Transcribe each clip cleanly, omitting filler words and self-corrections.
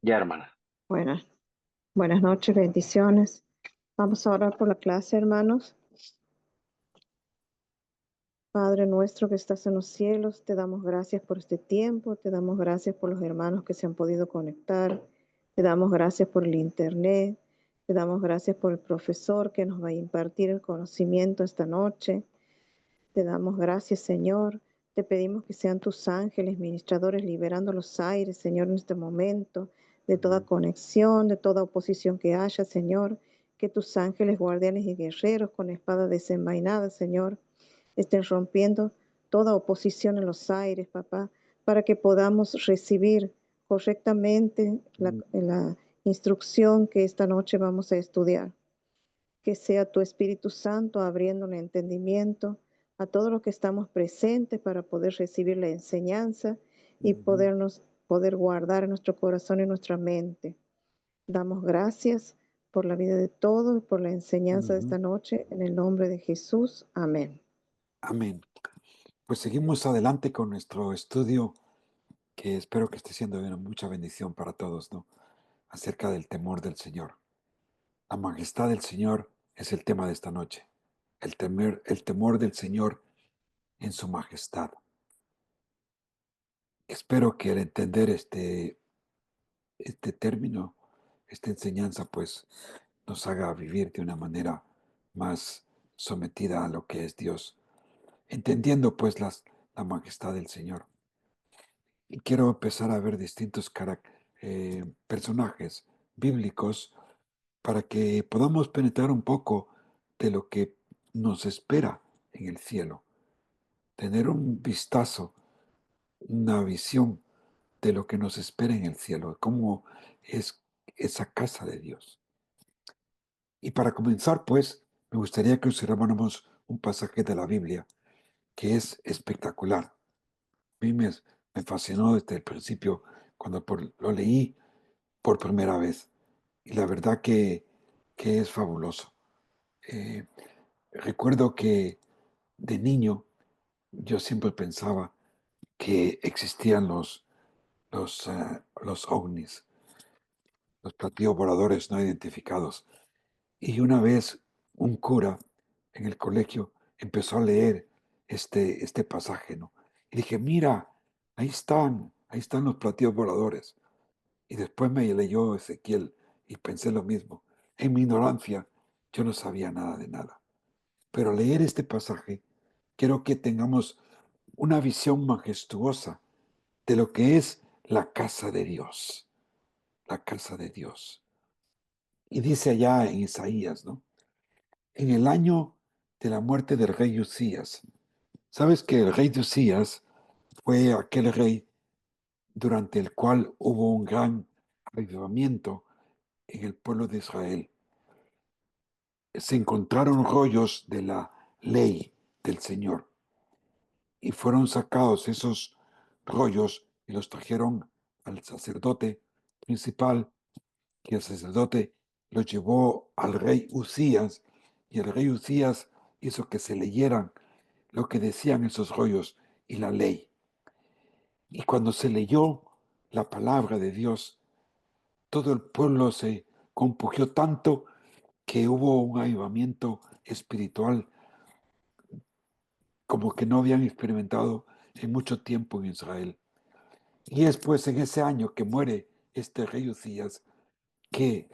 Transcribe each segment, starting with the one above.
Ya, hermana. Buenas, buenas noches, bendiciones. Vamos a orar por la clase, hermanos. Padre nuestro que estás en los cielos, te damos gracias por este tiempo, te damos gracias por los hermanos que se han podido conectar, te damos gracias por el internet, te damos gracias por el profesor que nos va a impartir el conocimiento esta noche. Te damos gracias, Señor. Te pedimos que sean tus ángeles ministradores liberando los aires, Señor, en este momento, de toda Amén. conexión, de toda oposición que haya, Señor. Que tus ángeles, guardianes y guerreros con espada desenvainada, Señor, estén rompiendo toda oposición en los aires, papá, para que podamos recibir correctamente la instrucción que esta noche vamos a estudiar. Que sea tu Espíritu Santo abriendo el entendimiento a todos los que estamos presentes para poder recibir la enseñanza y Ujú, poder guardar en nuestro corazón y nuestra mente. Damos gracias por la vida de todos y por la enseñanza de ujú. esta noche. En el nombre de Jesús. Amén. Amén. Pues seguimos adelante con nuestro estudio, que espero que esté siendo de mucha bendición para todos, ¿no? Acerca del temor del Señor. La majestad del Señor es el tema de esta noche. El temor del Señor en su majestad. Espero que al entender este término, esta enseñanza, pues nos haga vivir de una manera más sometida a lo que es Dios, entendiendo pues la majestad del Señor. Y quiero empezar a ver distintos personajes bíblicos para que podamos penetrar un poco de lo que nos espera en el cielo, tener un vistazo, una visión de lo que nos espera en el cielo, cómo es esa casa de Dios. Y para comenzar, pues, me gustaría que observáramos un pasaje de la Biblia que es espectacular. A mí me fascinó desde el principio cuando lo leí por primera vez. Y la verdad que es fabuloso. Eh, Recuerdo que de niño yo siempre pensaba que existían los ovnis, los platillos voladores no identificados. Y una vez un cura en el colegio empezó a leer este pasaje, ¿no? Y dije, mira, ahí están los platillos voladores. Y después me leyó Ezequiel y pensé lo mismo. En mi ignorancia, yo no sabía nada de nada. Pero leer este pasaje, quiero que tengamos una visión majestuosa de lo que es la casa de Dios, la casa de Dios. Y dice allá en Isaías, ¿no? En el año de la muerte del rey Usías. ¿Sabes que el rey de Usías fue aquel rey durante el cual hubo un gran avivamiento en el pueblo de Israel? Se encontraron rollos de la ley del Señor y fueron sacados esos rollos y los trajeron al sacerdote principal, que el sacerdote los llevó al rey Usías y el rey Usías hizo que se leyeran lo que decían esos rollos y la ley. Y cuando se leyó la palabra de Dios, todo el pueblo se compugió tanto que hubo un avivamiento espiritual como que no habían experimentado en mucho tiempo en Israel. Y es pues en ese año que muere este rey Usías que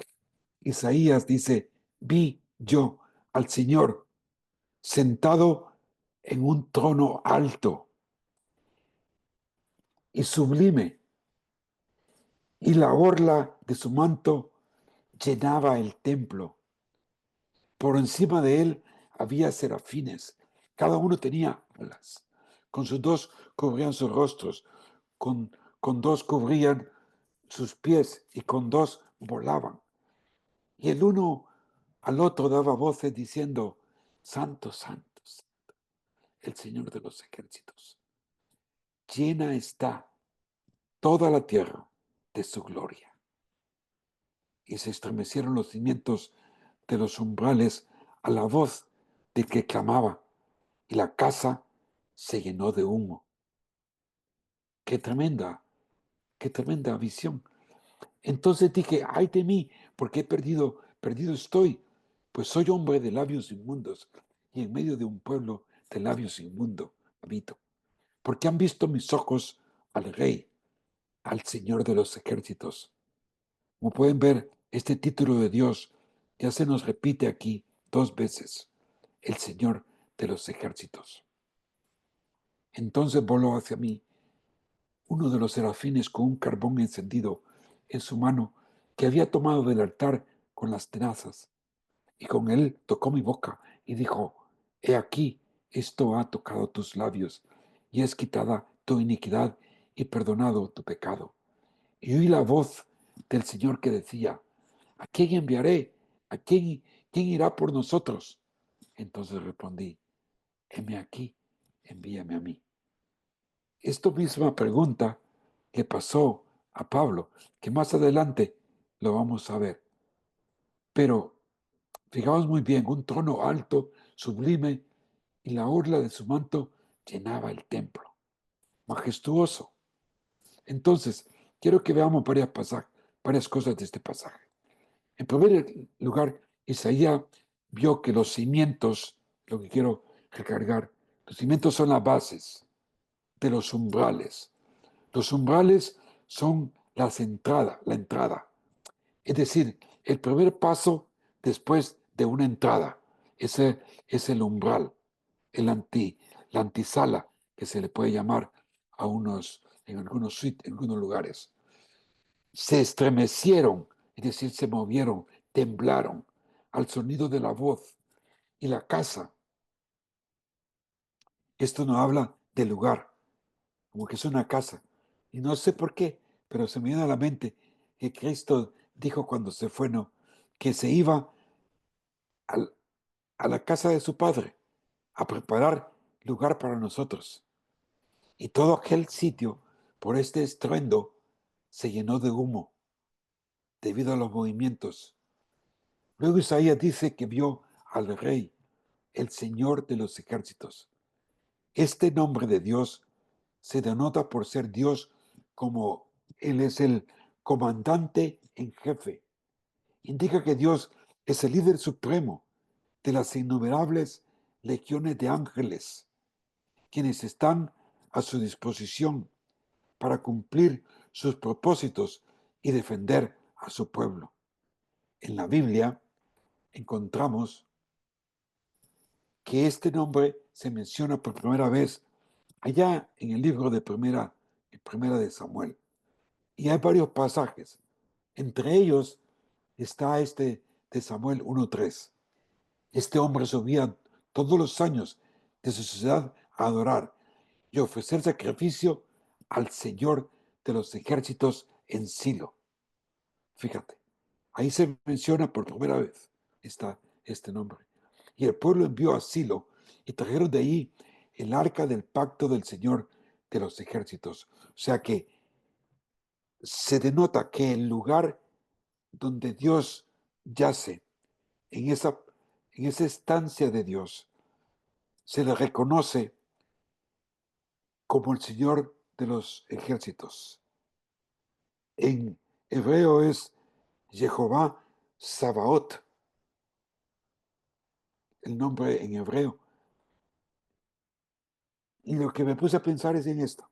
Isaías dice, vi yo al Señor sentado en un trono alto y sublime, y la orla de su manto llenaba el templo. Por encima de él había serafines, cada uno tenía alas. Con sus dos cubrían sus rostros, con dos cubrían sus pies y con dos volaban. Y el uno al otro daba voces diciendo, Santo, Santo, el Señor de los ejércitos. Llena está toda la tierra de su gloria. Y se estremecieron los cimientos de los umbrales a la voz de que clamaba, y la casa se llenó de humo. Qué tremenda visión. Entonces dije, ay de mí, porque perdido estoy, pues soy hombre de labios inmundos y en medio de un pueblo de labios inmundos habito. Porque han visto mis ojos al Rey, al Señor de los ejércitos. Como pueden ver, este título de Dios ya se nos repite aquí 2 veces, el Señor de los ejércitos. Entonces voló hacia mí uno de los serafines con un carbón encendido en su mano que había tomado del altar con las tenazas, y con él tocó mi boca y dijo, he aquí, esto ha tocado tus labios, y es quitada tu iniquidad y perdonado tu pecado. Y oí la voz del Señor que decía, ¿a quién enviaré? ¿Quién irá por nosotros? Entonces respondí, heme aquí, envíame a mí. Esta misma pregunta que pasó a Pablo, que más adelante lo vamos a ver. Pero fijaos muy bien, un trono alto, sublime, y la orla de su manto llenaba el templo. Majestuoso. Entonces, quiero que veamos varias cosas de este pasaje. En primer lugar, Isaías vio que los cimientos, lo que quiero recargar, los cimientos son las bases de los umbrales. Los umbrales son la entrada. Es decir, el primer paso después de una entrada. Ese es el umbral, la antisala, que se le puede llamar en algunos en algunos lugares. Se estremecieron, es decir, se movieron, temblaron al sonido de la voz y la casa. Esto no habla del lugar, como que es una casa. Y no sé por qué, pero se me viene a la mente que Cristo dijo cuando se fue, ¿no? Que se iba al- a la casa de su Padre a preparar lugar para nosotros. Y todo aquel sitio, por este estruendo, se llenó de humo debido a los movimientos. Luego Isaías dice que vio al Rey, el Señor de los ejércitos. Este nombre de Dios se denota por ser Dios como Él es el comandante en jefe. Indica que Dios es el líder supremo de las innumerables legiones de ángeles, quienes están a su disposición para cumplir sus propósitos y defender a su pueblo. En la Biblia encontramos que este nombre se menciona por primera vez allá en el libro primera de Samuel. Y hay varios pasajes. Entre ellos está este de Samuel 1:3. Este hombre subía todos los años de su ciudad a adorar y ofrecer sacrificio al Señor de los ejércitos en Silo. Fíjate, ahí se menciona por primera vez este nombre. Y el pueblo envió a Silo y trajeron de ahí el arca del pacto del Señor de los ejércitos. O sea que se denota que el lugar donde Dios yace, en esa, en esa estancia de Dios, se le reconoce como el Señor de los ejércitos. En hebreo es Jehová Sabaoth, el nombre en hebreo. Y lo que me puse a pensar es en esto.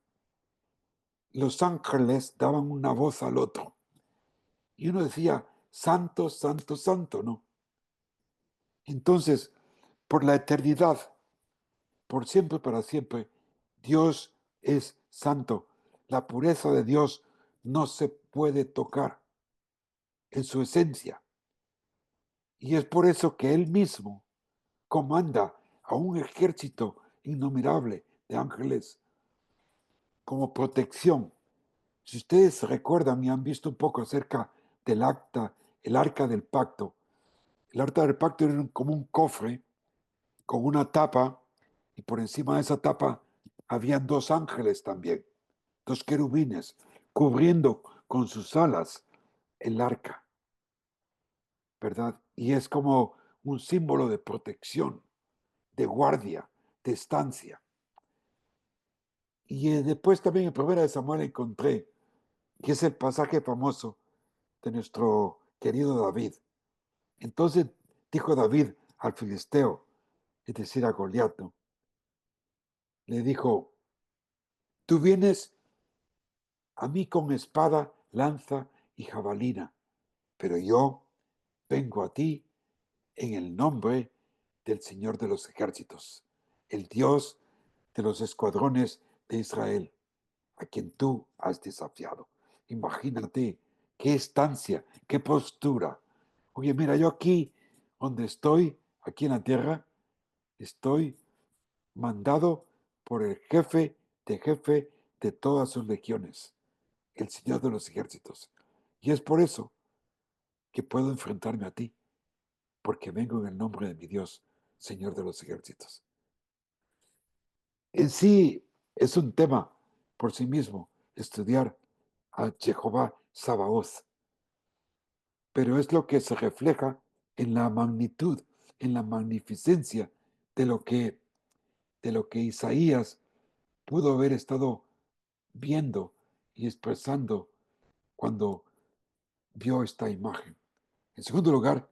Los ángeles daban una voz al otro. Y uno decía, santo, santo, santo, ¿no? Entonces, por la eternidad, por siempre, para siempre, Dios es santo. La pureza de Dios no se puede tocar en su esencia. Y es por eso que Él mismo comanda a un ejército innumerable de ángeles como protección. Si ustedes recuerdan y han visto un poco acerca del el arca del pacto, el arca del pacto era como un cofre con una tapa y por encima de esa tapa habían dos ángeles también, dos querubines, cubriendo con sus alas el arca, ¿verdad? Y es como un símbolo de protección, de guardia, de estancia. Y después también en 1 de Samuel encontré, que es el pasaje famoso de nuestro querido David. Entonces dijo David al filisteo, es decir, a Goliat, ¿no? Le dijo, tú vienes a mí con espada, lanza y jabalina, pero yo vengo a ti en el nombre del Señor de los ejércitos, el Dios de los escuadrones de Israel, a quien tú has desafiado. Imagínate qué estancia, qué postura. Oye, mira, yo aquí donde estoy, aquí en la tierra, estoy mandado por el jefe de todas sus legiones, el Señor de los ejércitos. Y es por eso que puedo enfrentarme a ti, porque vengo en el nombre de mi Dios, Señor de los ejércitos. En sí es un tema por sí mismo estudiar a Jehová Sabaoth, pero es lo que se refleja en la magnitud, en la magnificencia de lo que Isaías pudo haber estado viendo y expresando cuando vio esta imagen. En segundo lugar,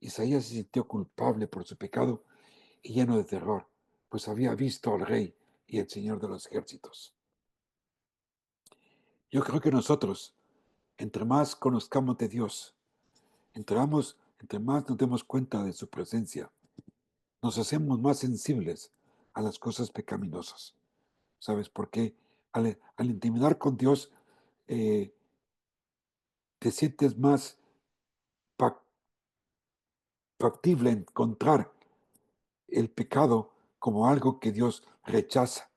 Isaías se sintió culpable por su pecado y lleno de terror, pues había visto al rey y el Señor de los ejércitos. Yo creo que nosotros, entre más conozcamos de Dios, entre más nos demos cuenta de su presencia, nos hacemos más sensibles a las cosas pecaminosas. ¿Sabes por qué? Al intimidar con Dios, eh, te sientes más factible encontrar el pecado como algo que Dios rechaza.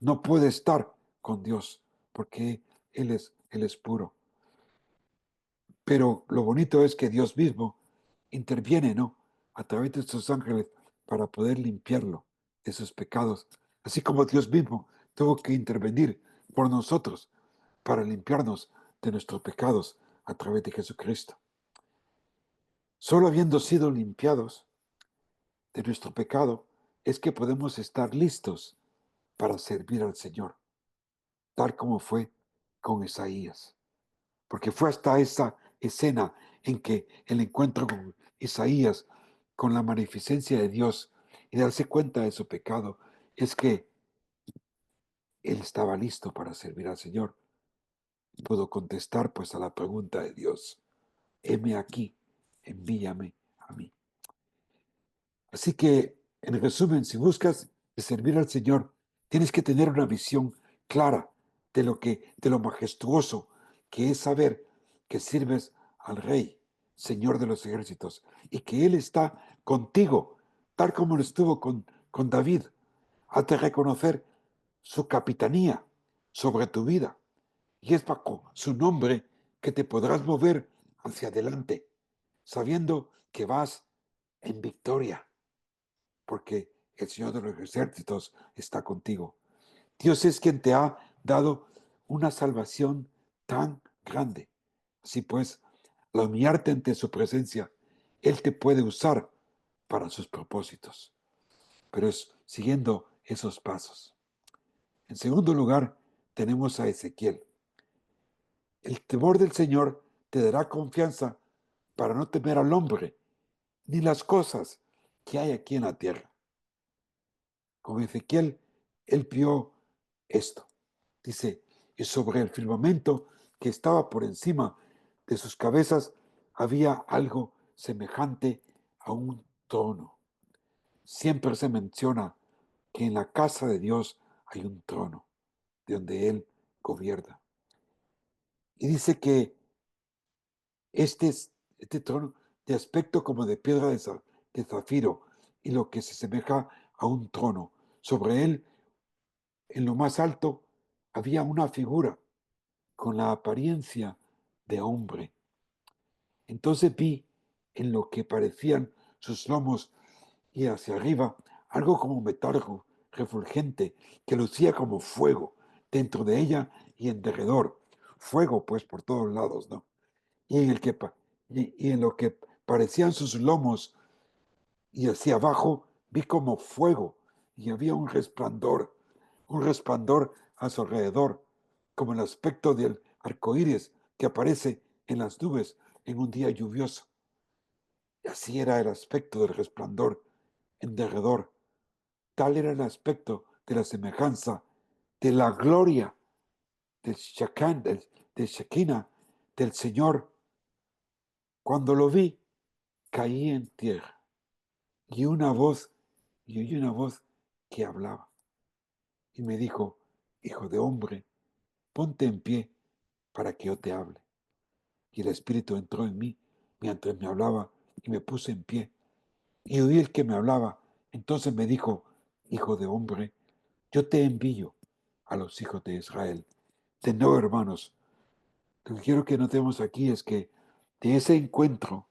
No puede estar con Dios porque Él es puro. Pero lo bonito es que Dios mismo interviene, ¿no? A través de sus ángeles para poder limpiarlo de sus pecados. Así como Dios mismo tuvo que intervenir por nosotros para limpiarnos de nuestros pecados a través de Jesucristo. Solo habiendo sido limpiados de nuestro pecado es que podemos estar listos para servir al Señor, tal como fue con Isaías. Porque fue hasta esa escena en que el encuentro con Isaías, con la magnificencia de Dios y darse cuenta de su pecado, es que él estaba listo para servir al Señor. Pudo contestar pues a la pregunta de Dios, heme aquí, envíame a mí. Así que, en resumen, si buscas servir al Señor, tienes que tener una visión clara de lo majestuoso que es saber que sirves al Rey, Señor de los ejércitos, y que Él está contigo, tal como lo estuvo con David. Has de reconocer su capitanía sobre tu vida, y es bajo su nombre que te podrás mover hacia adelante, sabiendo que vas en victoria porque el Señor de los ejércitos está contigo. Dios es quien te ha dado una salvación tan grande. Así pues, al humillarte ante su presencia, Él te puede usar para sus propósitos, pero es siguiendo esos pasos. En segundo lugar, tenemos a Ezequiel. El temor del Señor te dará confianza para no temer al hombre ni las cosas que hay aquí en la tierra. Con Ezequiel, él vio esto. Dice, y sobre el firmamento que estaba por encima de sus cabezas había algo semejante a un trono. Siempre se menciona que en la casa de Dios hay un trono, de donde Él gobierna. Y dice que este trono de aspecto como de piedra de zafiro y lo que se semeja a un trono. Sobre él, en lo más alto, había una figura con la apariencia de hombre. Entonces vi en lo que parecían sus lomos y hacia arriba algo como metal refulgente que lucía como fuego dentro de ella y en derredor. Fuego, pues, por todos lados, ¿no? Y en, el que, y en lo que parecían sus lomos y hacia abajo vi como fuego y había un resplandor a su alrededor, como el aspecto del arco iris que aparece en las nubes en un día lluvioso. Y así era el aspecto del resplandor en derredor. Tal era el aspecto de la semejanza de la gloria del Shekinah, del Shekinah, del Señor. Cuando lo vi, caí en tierra y oí una voz que hablaba y me dijo: hijo de hombre, ponte en pie para que yo te hable. Y el Espíritu entró en mí mientras me hablaba y me puse en pie. Y oí el que me hablaba. Entonces me dijo: hijo de hombre, yo te envío a los hijos de Israel. De nuevo, hermanos, lo que quiero que notemos aquí es que de ese encuentro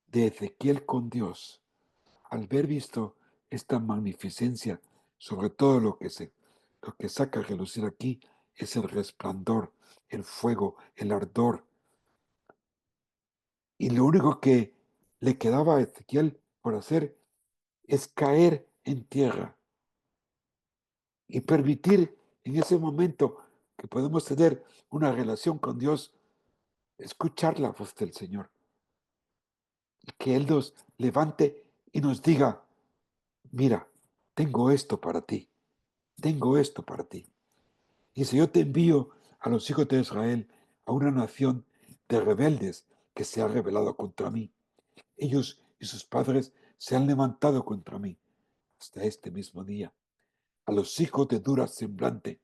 de Ezequiel con Dios, al ver visto esta magnificencia, sobre todo lo que saca a relucir aquí es el resplandor, el fuego, el ardor. Y lo único que le quedaba a Ezequiel por hacer es caer en tierra y permitir en ese momento que podemos tener una relación con Dios, escuchar la voz del Señor y que Él nos levante y nos diga: mira, tengo esto para ti, tengo esto para ti. Y si yo te envío a los hijos de Israel, a una nación de rebeldes que se ha rebelado contra mí, ellos y sus padres se han levantado contra mí hasta este mismo día, a los hijos de dura semblante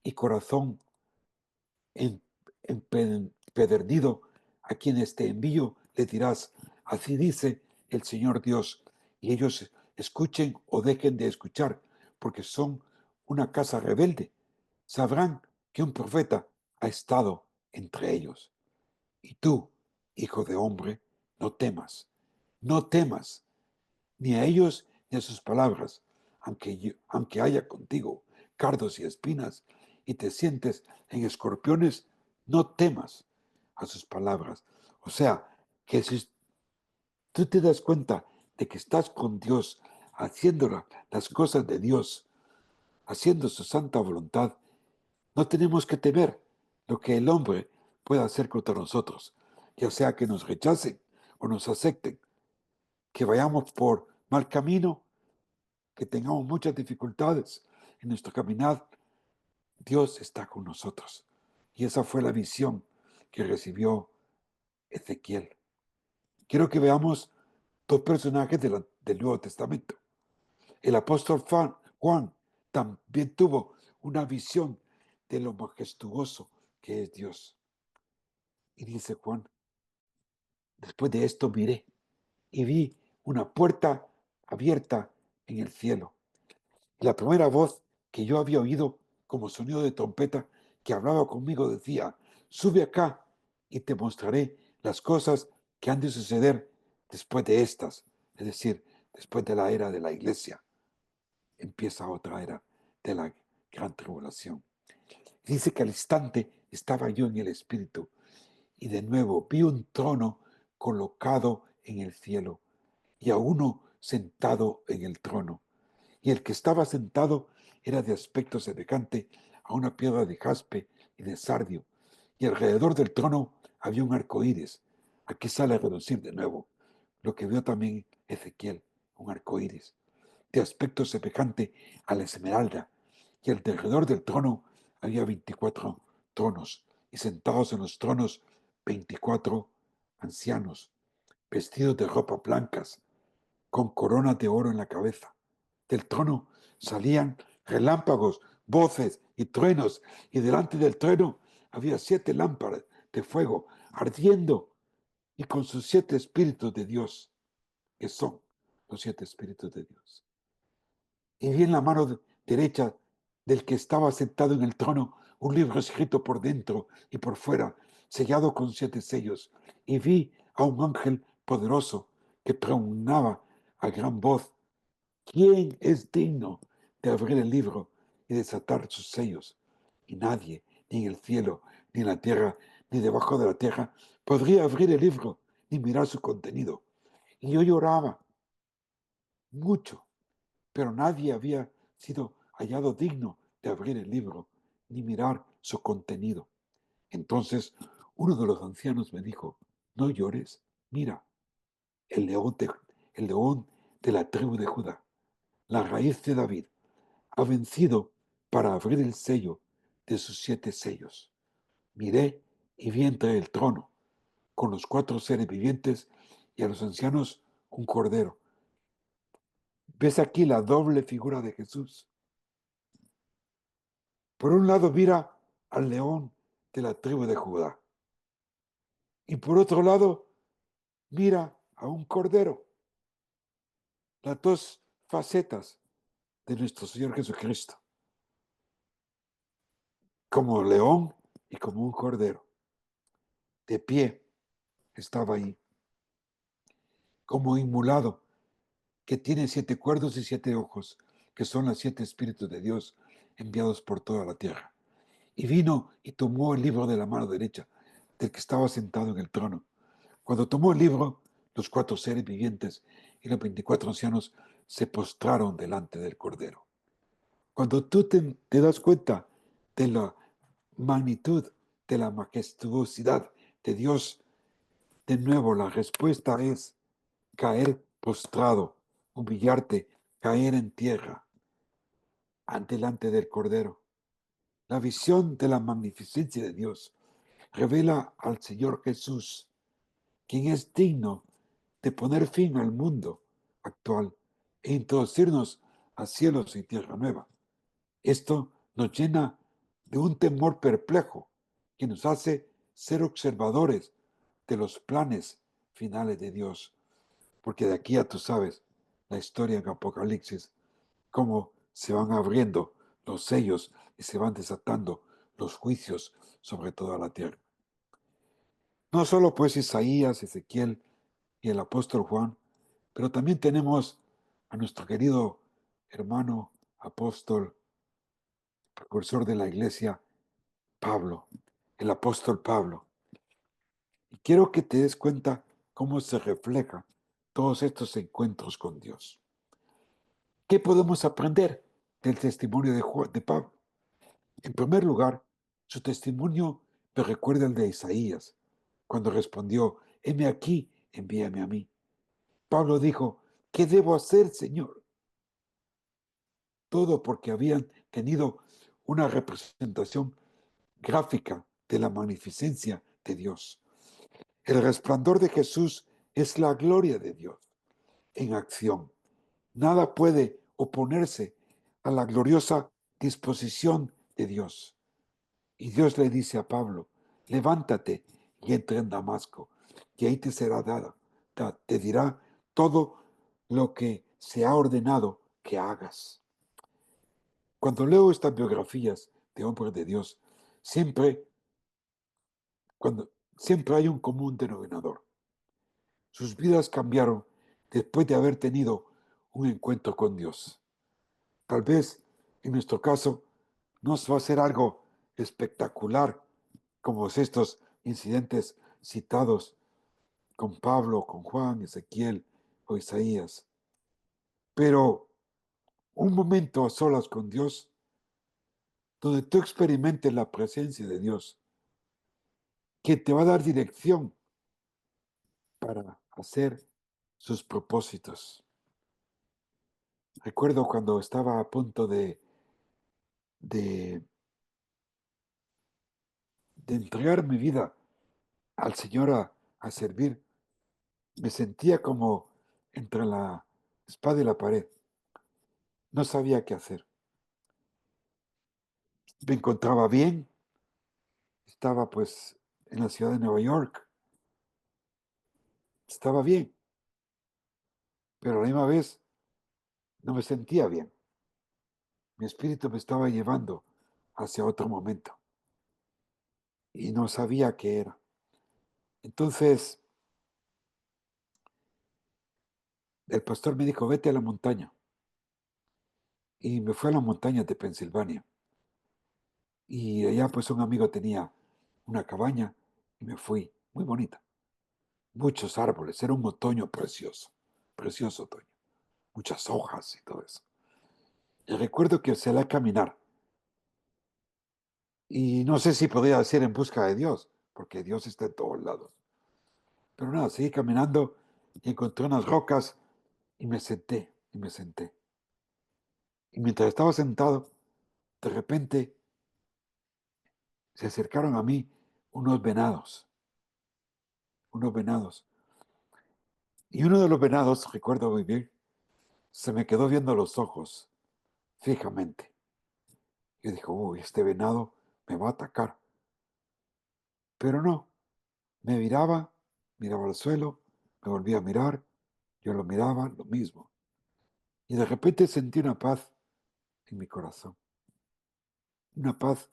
y corazón empedernido, a quienes te envío, le dirás: así dice el Señor Dios, y ellos escuchen o dejen de escuchar, porque son una casa rebelde. Sabrán que un profeta ha estado entre ellos. Y tú, hijo de hombre, no temas, no temas, ni a ellos ni a sus palabras, aunque haya contigo cardos y espinas y te sientes en escorpiones, no temas a sus palabras. O sea, que si tú te das cuenta de que estás con Dios, haciendo las cosas de Dios, haciendo su santa voluntad, no tenemos que temer lo que el hombre pueda hacer contra nosotros, ya sea que nos rechacen o nos acepten, que vayamos por mal camino, que tengamos muchas dificultades en nuestro caminar. Dios está con nosotros. Y esa fue la visión que recibió Ezequiel. Quiero que veamos dos personajes del Nuevo Testamento. El apóstol Juan también tuvo una visión de lo majestuoso que es Dios. Y dice Juan: después de esto miré y vi una puerta abierta en el cielo. La primera voz que yo había oído como sonido de trompeta que hablaba conmigo decía: sube acá y te mostraré las cosas que han de suceder después de estas. Es decir, después de la era de la iglesia, empieza otra era de la gran tribulación. Dice que al instante estaba yo en el Espíritu y de nuevo vi un trono colocado en el cielo y a uno sentado en el trono. Y el que estaba sentado era de aspecto semejante a una piedra de jaspe y de sardio, y alrededor del trono había un arco iris. Aquí sale a reducir de nuevo lo que vio también Ezequiel, un arco iris, de aspecto semejante a la esmeralda, y alrededor del trono había 24 tronos, y sentados en los tronos 24 ancianos, vestidos de ropas blancas, con coronas de oro en la cabeza. Del trono salían relámpagos, voces y truenos, y delante del trueno había 7 lámparas de fuego ardiendo, y con sus 7 espíritus de Dios, que son los 7 espíritus de Dios. Y vi en la mano derecha del que estaba sentado en el trono un libro escrito por dentro y por fuera, sellado con 7 sellos. Y vi a un ángel poderoso que tronaba a gran voz: ¿quién es digno de abrir el libro y desatar sus sellos? Y nadie, ni en el cielo, ni en la tierra, ni debajo de la tierra, podría abrir el libro ni mirar su contenido. Y yo lloraba mucho, pero nadie había sido hallado digno de abrir el libro ni mirar su contenido. Entonces uno de los ancianos me dijo, no llores, mira, el león de, el león de la tribu de Judá, la raíz de David, ha vencido para abrir el sello de sus 7 sellos. Miré y vi entre el trono, con los 4 seres vivientes y a los ancianos, un cordero. ¿Ves aquí la doble figura de Jesús? Por un lado mira al león de la tribu de Judá y por otro lado mira a un cordero. Las dos facetas de nuestro Señor Jesucristo, como león y como un cordero. De pie estaba ahí, como inmolado, que tiene 7 cuernos y 7 ojos, que son los 7 espíritus de Dios enviados por toda la tierra. Y vino y tomó el libro de la mano derecha del que estaba sentado en el trono. Cuando tomó el libro, los 4 seres vivientes y los 24 ancianos se postraron delante del Cordero. Cuando tú te das cuenta de la magnitud, de la majestuosidad de Dios, de nuevo la respuesta es caer postrado, humillarte, caer en tierra delante del Cordero. La visión de la magnificencia de Dios revela al Señor Jesús, quien es digno de poner fin al mundo actual e introducirnos a cielos y tierra nueva. Esto nos llena de un temor perplejo que nos hace ser observadores de los planes finales de Dios. Porque de aquí a tú sabes la historia en Apocalipsis, cómo se van abriendo los sellos y se van desatando los juicios sobre toda la tierra. No solo pues Isaías, Ezequiel y el apóstol Juan, pero también tenemos a nuestro querido hermano apóstol, precursor de la iglesia, Pablo, el apóstol Pablo. Y quiero que te des cuenta cómo se refleja todos estos encuentros con Dios. ¿Qué podemos aprender del testimonio de Pablo? En primer lugar, su testimonio me recuerda el de Isaías, cuando respondió, heme aquí, envíame a mí. Pablo dijo, ¿qué debo hacer, Señor? Todo porque habían tenido una representación gráfica de la magnificencia de Dios. El resplandor de Jesús es la gloria de Dios en acción. Nada puede oponerse a la gloriosa disposición de Dios. Y Dios le dice a Pablo, levántate y entra en Damasco, y ahí te será dada, te dirá todo lo que se ha ordenado que hagas. Cuando leo estas biografías de hombres de Dios, siempre, siempre hay un común denominador. Sus vidas cambiaron después de haber tenido un encuentro con Dios. Tal vez, en nuestro caso, no va a ser algo espectacular como estos incidentes citados con Pablo, con Juan, Ezequiel o Isaías. Pero un momento a solas con Dios, donde tú experimentes la presencia de Dios, que te va a dar dirección para hacer sus propósitos. Recuerdo cuando estaba a punto de, de entregar mi vida al Señor a servir, me sentía como entre la espada y la pared. No sabía qué hacer. Me encontraba bien, estaba pues en la ciudad de Nueva York, estaba bien, pero a la misma vez no me sentía bien. Mi espíritu me estaba llevando hacia otro momento y no sabía qué era. Entonces, el pastor me dijo, vete a la montaña. Y me fui a las montañas de Pensilvania. Y allá pues un amigo tenía una cabaña y me fui, muy bonita. Muchos árboles, era un otoño precioso, precioso otoño. Muchas hojas y todo eso. Y recuerdo que salí a caminar Y no sé si podría decir en busca de Dios, porque Dios está en todos lados. Pero nada, seguí caminando y encontré unas rocas y me senté, y me senté. Y mientras estaba sentado, de repente se acercaron a mí unos venados, unos venados. Y uno de los venados, recuerdo muy bien, se me quedó viendo los ojos fijamente. Yo dije, uy, este venado me va a atacar. Pero no, me miraba, miraba al suelo, me volvía a mirar, yo lo miraba, lo mismo. Y de repente sentí una paz en mi corazón, una paz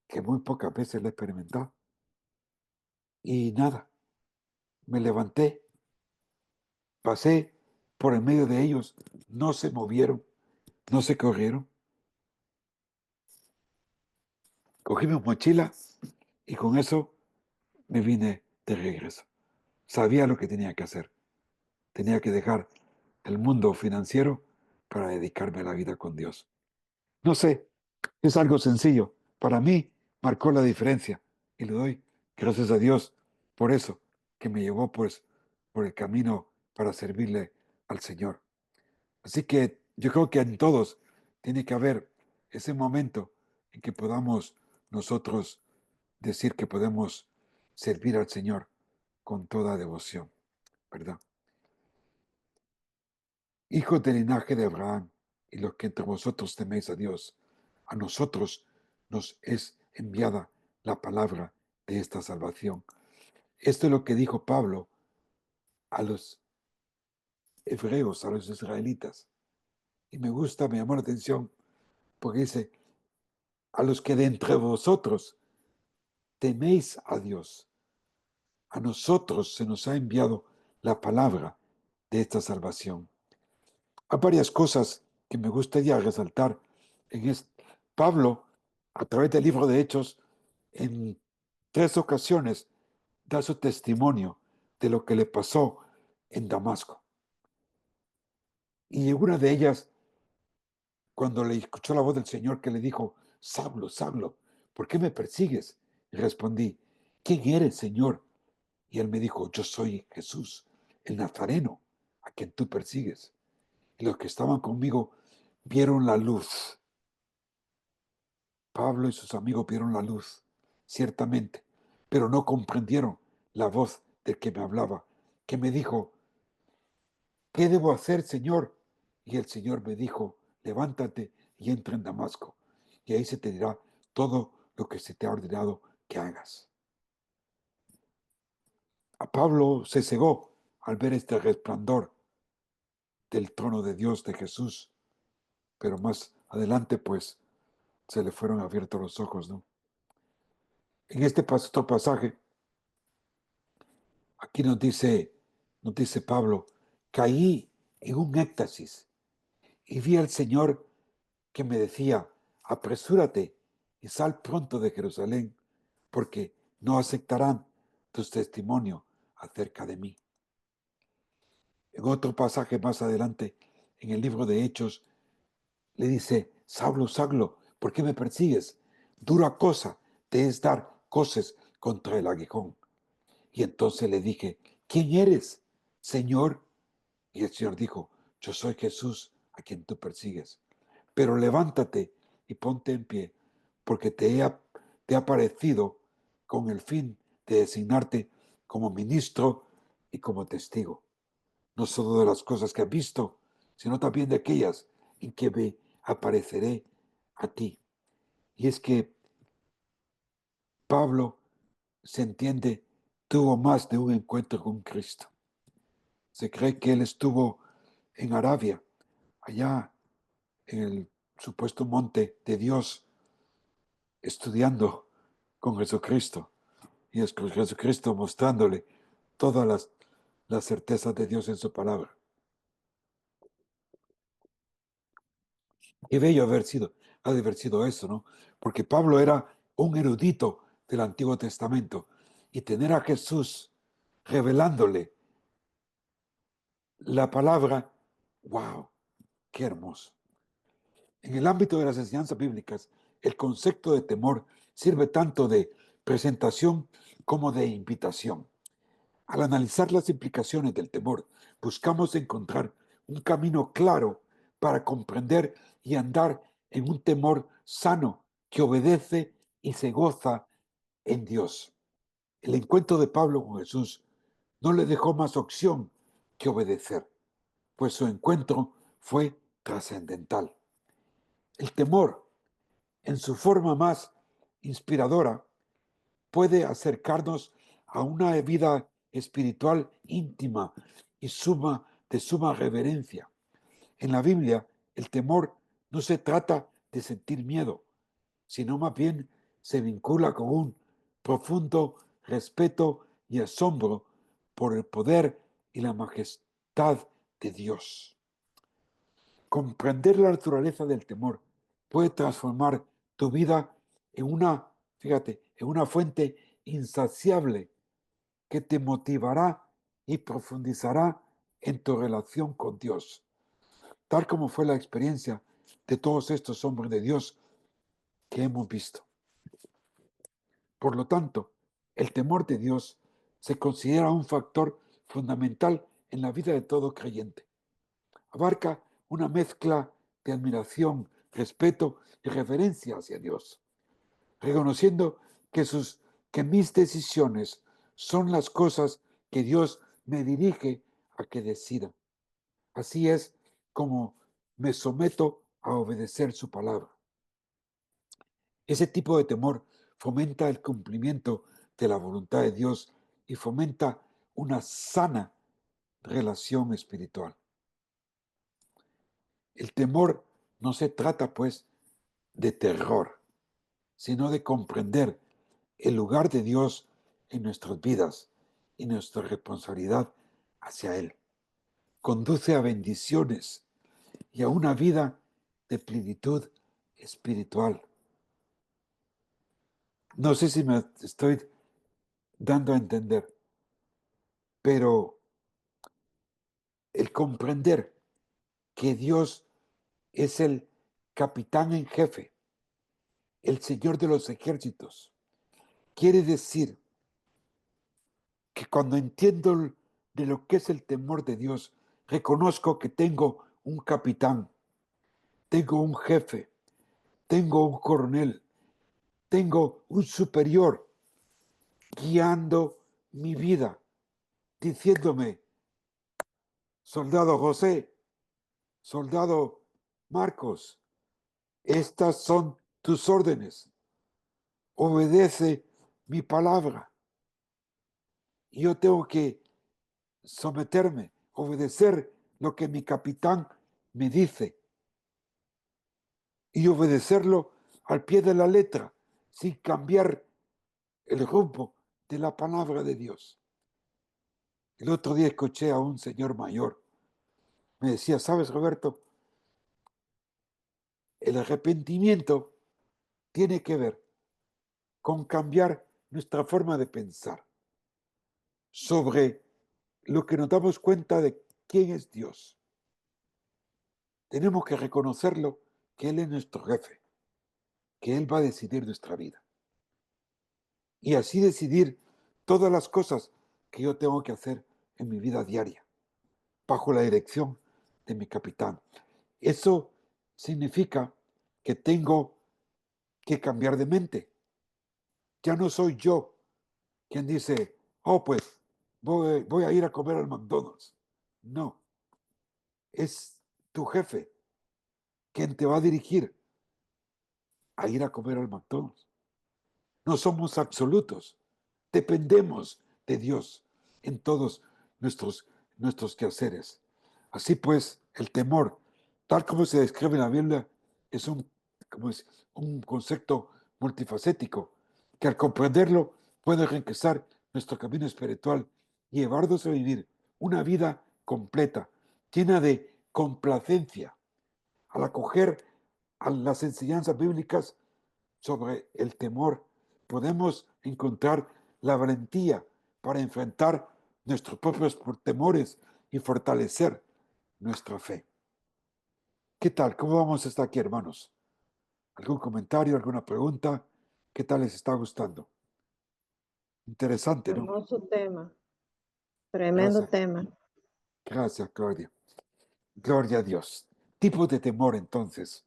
que muy pocas veces la he experimentado. Y nada, me levanté, pasé por en medio de ellos, no se movieron, no se corrieron. Cogí mi mochila y con eso me vine de regreso. Sabía lo que tenía que hacer. Tenía que dejar el mundo financiero para dedicarme a la vida con Dios. No sé, es algo sencillo. Para mí marcó la diferencia y le doy gracias a Dios por eso, que me llevó pues por el camino para servirle al Señor. Así que yo creo que en todos tiene que haber ese momento en que podamos nosotros decir que podemos servir al Señor con toda devoción, ¿verdad? Hijos del linaje de Abraham y los que entre vosotros teméis a Dios, a nosotros nos es enviada la palabra de esta salvación. Esto es lo que dijo Pablo a los hebreos, a los israelitas. Y me gusta, me llamó la atención, porque dice, a los que de entre vosotros teméis a Dios, a nosotros se nos ha enviado la palabra de esta salvación. Hay varias cosas que me gustaría resaltar en este. Pablo, a través del libro de Hechos, en 3 ocasiones da su testimonio de lo que le pasó en Damasco. Y en una de ellas, cuando le escuchó la voz del Señor que le dijo, Saulo, Saulo, ¿por qué me persigues? Y respondí, ¿quién eres, Señor? Y él me dijo, yo soy Jesús, el Nazareno, a quien tú persigues. Y los que estaban conmigo vieron la luz. Pablo y sus amigos vieron la luz, ciertamente, pero no comprendieron la voz del que me hablaba, que me dijo, ¿qué debo hacer, Señor? Y el Señor me dijo, levántate y entra en Damasco, y ahí se te dirá todo lo que se te ha ordenado que hagas. A Pablo se cegó al ver este resplandor del trono de Dios, de Jesús, pero más adelante, pues, se le fueron abiertos los ojos, ¿no? En este otro pasaje, aquí nos dice Pablo, caí en un éxtasis y vi al Señor que me decía, apresúrate y sal pronto de Jerusalén, porque no aceptarán tu testimonio acerca de mí. En otro pasaje más adelante, en el libro de Hechos, le dice, Saulo, Saulo, ¿por qué me persigues? Dura cosa te es dar coces contra el aguijón. Y entonces le dije, ¿quién eres, Señor? Y el Señor dijo, yo soy Jesús a quien tú persigues. Pero levántate y ponte en pie, porque te he aparecido con el fin de designarte como ministro y como testigo, no solo de las cosas que has visto, sino también de aquellas en que me apareceré a ti. Y es que Pablo, se entiende, tuvo más de un encuentro con Cristo. Se cree que él estuvo en Arabia, allá en el supuesto monte de Dios, estudiando con Jesucristo. Y es con Jesucristo mostrándole todas las certezas de Dios en su palabra. Qué bello ha de haber sido eso, ¿no? Porque Pablo era un erudito del Antiguo Testamento y tener a Jesús revelándole la palabra, wow, qué hermoso. En el ámbito de las enseñanzas bíblicas, el concepto de temor sirve tanto de presentación como de invitación. Al analizar las implicaciones del temor, buscamos encontrar un camino claro para comprender y andar en un temor sano que obedece y se goza en Dios. El encuentro de Pablo con Jesús no le dejó más opción que obedecer, pues su encuentro fue trascendental. El temor, en su forma más inspiradora, puede acercarnos a una vida espiritual íntima y de suma reverencia. En la Biblia, el temor no se trata de sentir miedo, sino más bien se vincula con un profundo respeto y asombro por el poder y la majestad de Dios. Comprender la naturaleza del temor puede transformar tu vida en en una fuente insaciable que te motivará y profundizará en tu relación con Dios, tal como fue la experiencia de todos estos hombres de Dios que hemos visto. Por lo tanto, el temor de Dios se considera un factor fundamental en la vida de todo creyente. Abarca una mezcla de admiración, respeto y reverencia hacia Dios, reconociendo que mis decisiones son las cosas que Dios me dirige a que decida. Así es como me someto a obedecer su palabra. Ese tipo de temor fomenta el cumplimiento de la voluntad de Dios y fomenta una sana relación espiritual. El temor no se trata, pues, de terror, sino de comprender el lugar de Dios en nuestras vidas y nuestra responsabilidad hacia Él. Conduce a bendiciones y a una vida de plenitud espiritual. No sé si me estoy dando a entender, pero el comprender que Dios es el capitán en jefe, el Señor de los ejércitos, quiere decir que cuando entiendo de lo que es el temor de Dios, reconozco que tengo un capitán, tengo un jefe, tengo un coronel, tengo un superior guiando mi vida, diciéndome, soldado José, soldado Marcos, estas son tus órdenes, obedece mi palabra. Y yo tengo que someterme, obedecer lo que mi capitán me dice y obedecerlo al pie de la letra, sin cambiar el rumbo de la palabra de Dios. El otro día escuché a un señor mayor, me decía, ¿sabes, Roberto? El arrepentimiento tiene que ver con cambiar nuestra forma de pensar sobre lo que nos damos cuenta de quién es Dios. Tenemos que reconocerlo, que Él es nuestro jefe, que Él va a decidir nuestra vida. Y así decidir todas las cosas que yo tengo que hacer en mi vida diaria, bajo la dirección de mi capitán. Eso significa que tengo que cambiar de mente. Ya no soy yo quien dice, oh, pues voy a ir a comer al McDonald's. No, es tu jefe quien te va a dirigir a ir a comer al McDonald's. No somos absolutos, dependemos de Dios en todos nuestros quehaceres. Así pues, el temor, tal como se describe en la Biblia, es un concepto multifacético que al comprenderlo puede enriquecer nuestro camino espiritual y llevarnos a vivir una vida completa, llena de complacencia. Al acoger a las enseñanzas bíblicas sobre el temor, podemos encontrar la valentía para enfrentar nuestros propios temores y fortalecer nuestra fe. ¿Qué tal? ¿Cómo vamos hasta aquí, hermanos? ¿Algún comentario, alguna pregunta? ¿Qué tal les está gustando? Interesante, ¿no? Hermoso tema, tremendo Gracias, tema. gracias, Claudia. Gloria a Dios. Tipo de temor, entonces.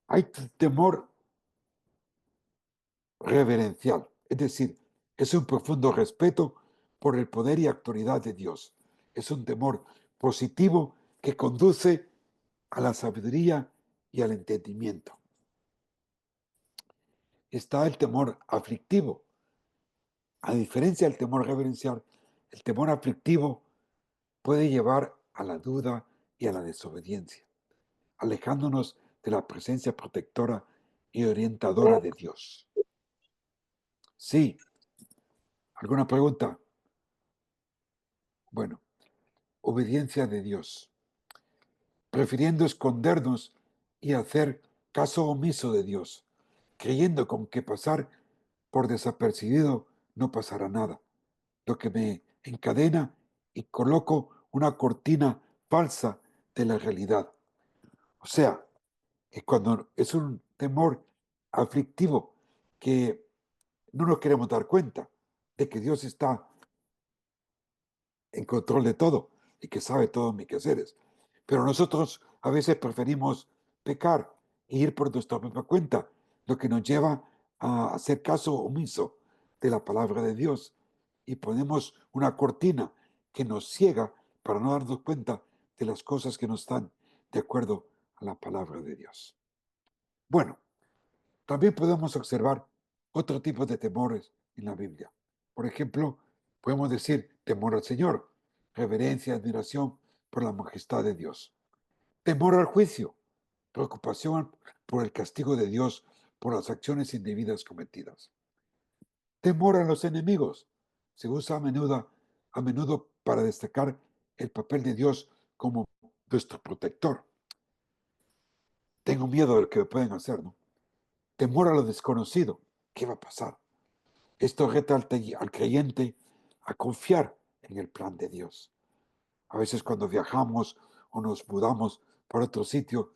Hay temor reverencial, es decir, es un profundo respeto por el poder y autoridad de Dios. Es un temor positivo que conduce a la sabiduría y al entendimiento. Está el temor aflictivo. A diferencia del temor reverencial, el temor aflictivo puede llevar a la duda y a la desobediencia, alejándonos de la presencia protectora y orientadora de Dios. Sí, ¿alguna pregunta? Bueno, obediencia de Dios, prefiriendo escondernos y hacer caso omiso de Dios, creyendo con que pasar por desapercibido no pasará nada, lo que me encadena y coloco una cortina falsa de la realidad. O sea, que cuando es un temor aflictivo que no nos queremos dar cuenta de que Dios está en control de todo y que sabe todos mis quehaceres. Pero nosotros a veces preferimos pecar e ir por nuestra propia cuenta, lo que nos lleva a hacer caso omiso de la palabra de Dios y ponemos una cortina que nos ciega para no darnos cuenta de las cosas que no están de acuerdo a la palabra de Dios. Bueno, también podemos observar otro tipo de temores en la Biblia. Por ejemplo, podemos decir temor al Señor, reverencia, admiración por la majestad de Dios. Temor al juicio, preocupación por el castigo de Dios por las acciones indebidas cometidas. Temor a los enemigos se usa a menudo para destacar el papel de Dios como nuestro protector. Tengo miedo de lo que me pueden hacer, ¿no? Temor a lo desconocido. ¿Qué va a pasar? Esto reta al creyente a confiar en el plan de Dios. A veces cuando viajamos o nos mudamos para otro sitio,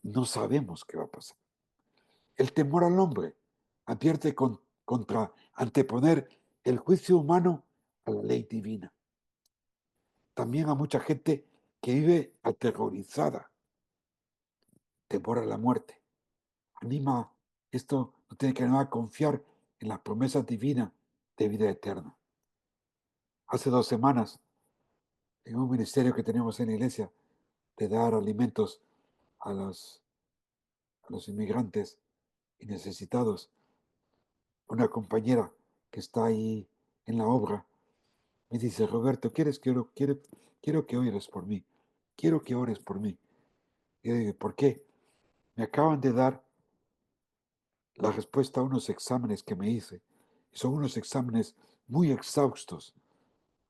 no sabemos qué va a pasar. El temor al hombre advierte contra anteponer el juicio humano a la ley divina. También a mucha gente que vive aterrorizada, temor a la muerte. Anima, esto no tiene que nada confiar en las promesas divinas de vida eterna. Hace 2 semanas, en un ministerio que tenemos en la iglesia, de dar alimentos a los inmigrantes y necesitados, una compañera que está ahí en la obra me dice, Roberto, quiero que ores por mí, quiero que ores por mí. Y yo digo, ¿por qué? Me acaban de dar la respuesta a unos exámenes que me hice. Y son unos exámenes muy exhaustos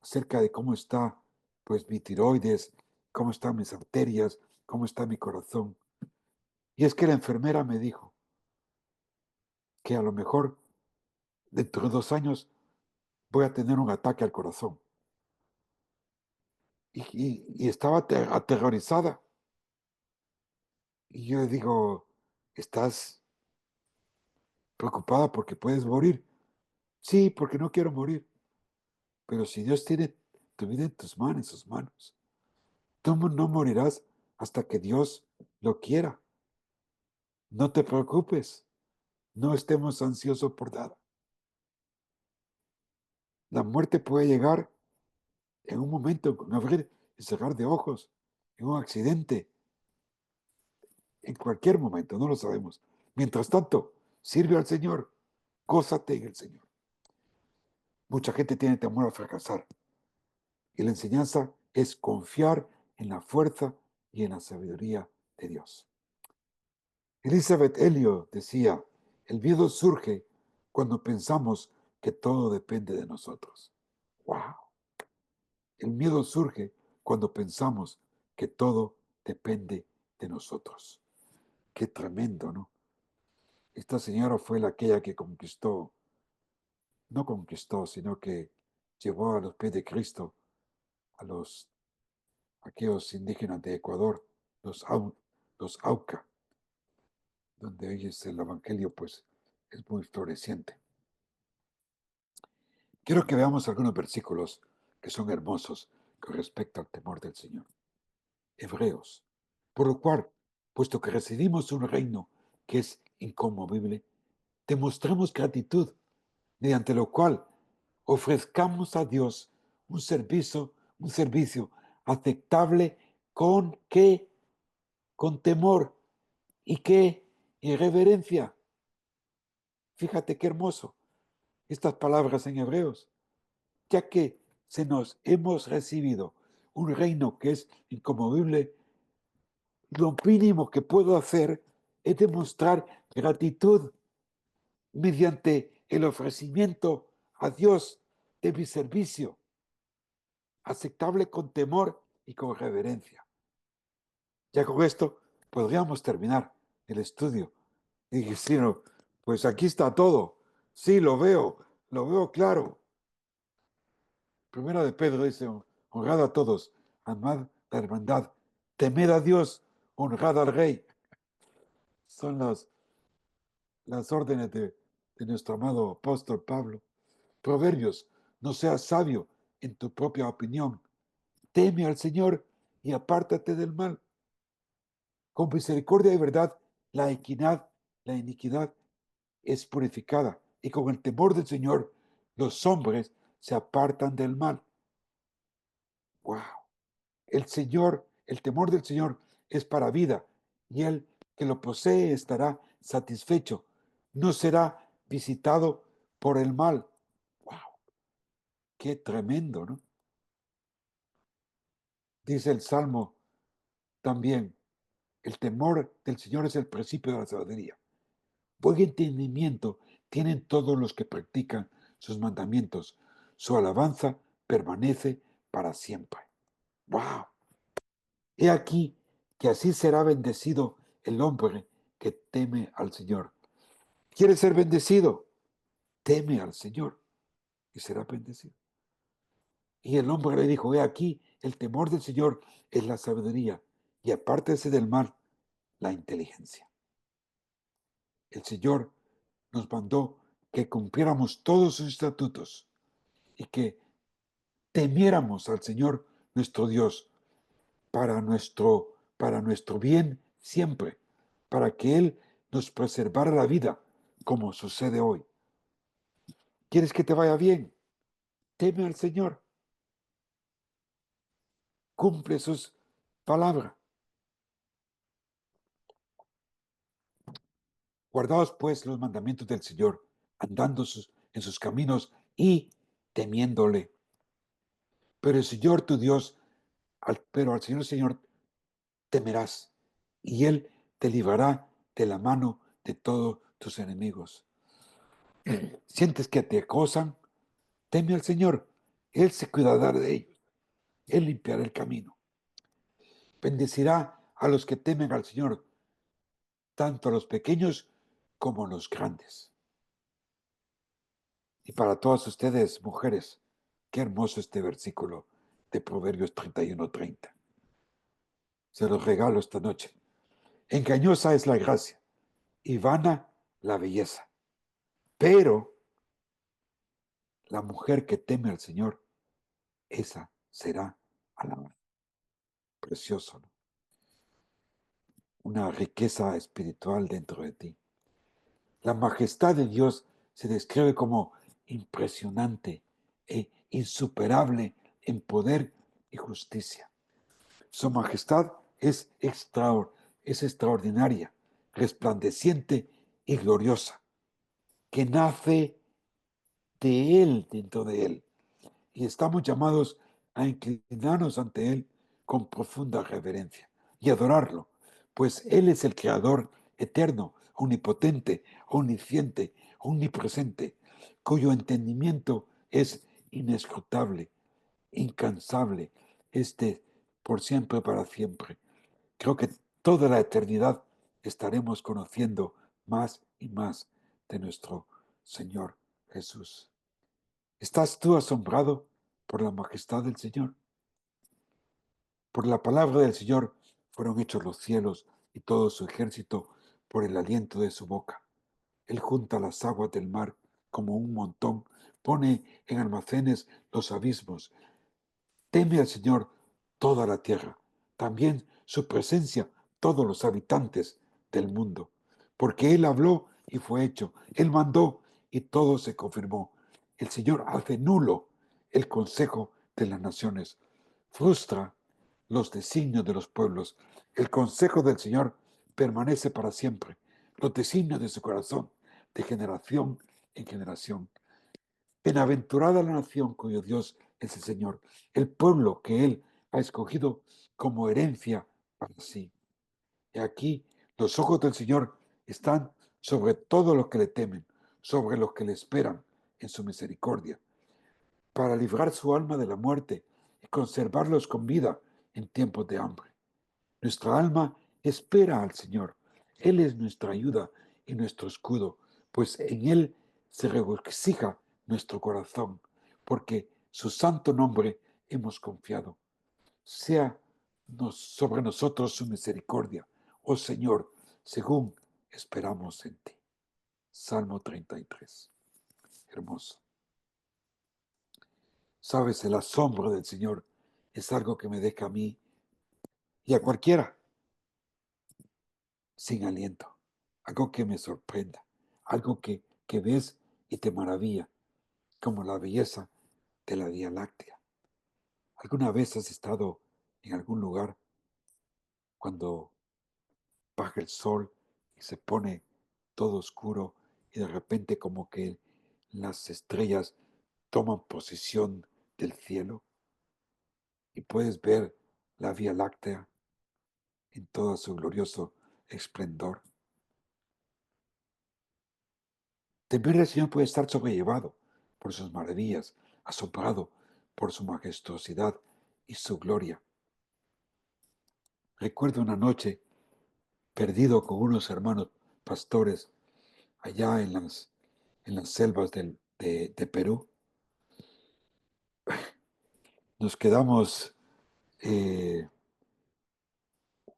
acerca de cómo está pues mi tiroides, cómo están mis arterias, cómo está mi corazón. Y es que la enfermera me dijo que a lo mejor dentro de 2 años voy a tener un ataque al corazón. Y estaba aterrorizada. Y yo le digo, ¿estás preocupada porque puedes morir? Sí, porque no quiero morir. Pero si Dios tiene tu vida en tus manos, en sus manos, tú no morirás hasta que Dios lo quiera. No te preocupes, no estemos ansiosos por nada. La muerte puede llegar en un momento, en abrir y cerrar de ojos, en un accidente, en cualquier momento, no lo sabemos. Mientras tanto, sirve al Señor, gózate en el Señor. Mucha gente tiene temor a fracasar y la enseñanza es confiar en la fuerza y en la sabiduría de Dios. Elizabeth Elliot decía, el miedo surge cuando pensamos que todo depende de nosotros. ¡Wow! El miedo surge cuando pensamos que todo depende de nosotros. Qué tremendo, ¿no? Esta señora fue aquella que conquistó, no conquistó, sino que llevó a los pies de Cristo a aquellos indígenas de Ecuador, los Auca, donde hoy es el Evangelio, pues es muy floreciente. Quiero que veamos algunos versículos que son hermosos con respecto al temor del Señor. Hebreos. Por lo cual, puesto que recibimos un reino que es inconmovible, demostremos gratitud, mediante lo cual ofrezcamos a Dios un servicio aceptable con qué, con temor y qué, y reverencia. Fíjate qué hermoso estas palabras en Hebreos, ya que se nos hemos recibido un reino que es inconmovible. Lo mínimo que puedo hacer es demostrar gratitud mediante el ofrecimiento a Dios de mi servicio, aceptable con temor y con reverencia. Ya con esto podríamos terminar el estudio. Y dije, sí, no, pues aquí está todo. Sí, lo veo claro. Primera de Pedro dice, honrad a todos, amad la hermandad, temed a Dios, honrad al rey. Son las órdenes de nuestro amado apóstol Pablo. Proverbios, no seas sabio en tu propia opinión. Teme al Señor y apártate del mal. Con misericordia y verdad, la equidad, la iniquidad es purificada. Y con el temor del Señor, los hombres se apartan del mal. ¡Wow! El Señor, el temor del Señor es para vida, y el que lo posee estará satisfecho. No será visitado por el mal. ¡Wow! ¡Qué tremendo!, ¿no? Dice el Salmo también, el temor del Señor es el principio de la sabiduría. Buen entendimiento tienen todos los que practican sus mandamientos. Su alabanza permanece para siempre. ¡Wow! He aquí que así será bendecido el hombre que teme al Señor. ¿Quieres ser bendecido? Teme al Señor y será bendecido. Y el hombre le dijo, he aquí, el temor del Señor es la sabiduría, y apártese del mal, la inteligencia. El Señor nos mandó que cumpliéramos todos sus estatutos y que temiéramos al Señor nuestro Dios para nuestro bien siempre, para que Él nos preservara la vida, como sucede hoy. ¿Quieres que te vaya bien? Teme al Señor, cumple sus palabras. Guardaos pues los mandamientos del Señor, andando en sus caminos y temiéndole. Pero el Señor tu Dios, pero al Señor temerás, y Él te librará de la mano de todos tus enemigos. Sientes que te acosan, teme al Señor, Él se cuidará de ellos, Él limpiará el camino. Bendecirá a los que temen al Señor, tanto a los pequeños como a los grandes. Y para todas ustedes, mujeres, qué hermoso este versículo de Proverbios 31:30. Se los regalo esta noche. Engañosa es la gracia y vana la belleza, pero la mujer que teme al Señor, esa será alabada. Precioso, ¿no? Una riqueza espiritual dentro de ti. La majestad de Dios se describe como impresionante e insuperable en poder y justicia. Su majestad es extraordinaria, resplandeciente y gloriosa, que nace de Él, dentro de Él. Y estamos llamados a inclinarnos ante Él con profunda reverencia y adorarlo, pues Él es el Creador eterno, omnipotente, omnisciente, omnipresente, cuyo entendimiento es inescrutable, incansable, por siempre, para siempre. Creo que toda la eternidad estaremos conociendo más y más de nuestro Señor Jesús. ¿Estás tú asombrado por la majestad del Señor? Por la palabra del Señor fueron hechos los cielos y todo su ejército. por el aliento de su boca. Él junta las aguas del mar como un montón, pone en almacenes los abismos. Teme al Señor toda la tierra, también su presencia todos los habitantes del mundo, porque Él habló y fue hecho, Él mandó y todo se confirmó. El Señor hace nulo el consejo de las naciones, frustra los designios de los pueblos. El consejo del Señor permanece para siempre, los designios de su corazón, de generación en generación. Bienaventurada la nación cuyo Dios es el Señor, el pueblo que Él ha escogido como herencia para sí. Y aquí los ojos del Señor están sobre todos los que le temen, sobre los que le esperan en su misericordia, para librar su alma de la muerte y conservarlos con vida en tiempos de hambre. Nuestra alma espera al Señor. Él es nuestra ayuda y nuestro escudo, pues en Él se regocija nuestro corazón, porque su santo nombre hemos confiado. Sea sobre nosotros su misericordia, oh Señor, según esperamos en ti. Salmo 33. Hermoso. Sabes, el asombro del Señor es algo que me deja a mí y a cualquiera sin aliento, algo que me sorprenda, algo que ves y te maravilla, como la belleza de la Vía Láctea. ¿Alguna vez has estado en algún lugar cuando baja el sol y se pone todo oscuro y de repente como que las estrellas toman posesión del cielo y puedes ver la Vía Láctea en todo su glorioso esplendor? Temer al Señor puede estar sobrellevado por sus maravillas, asombrado por su majestuosidad y su gloria. Recuerdo una noche perdido con unos hermanos pastores allá en las selvas de Perú. Nos quedamos,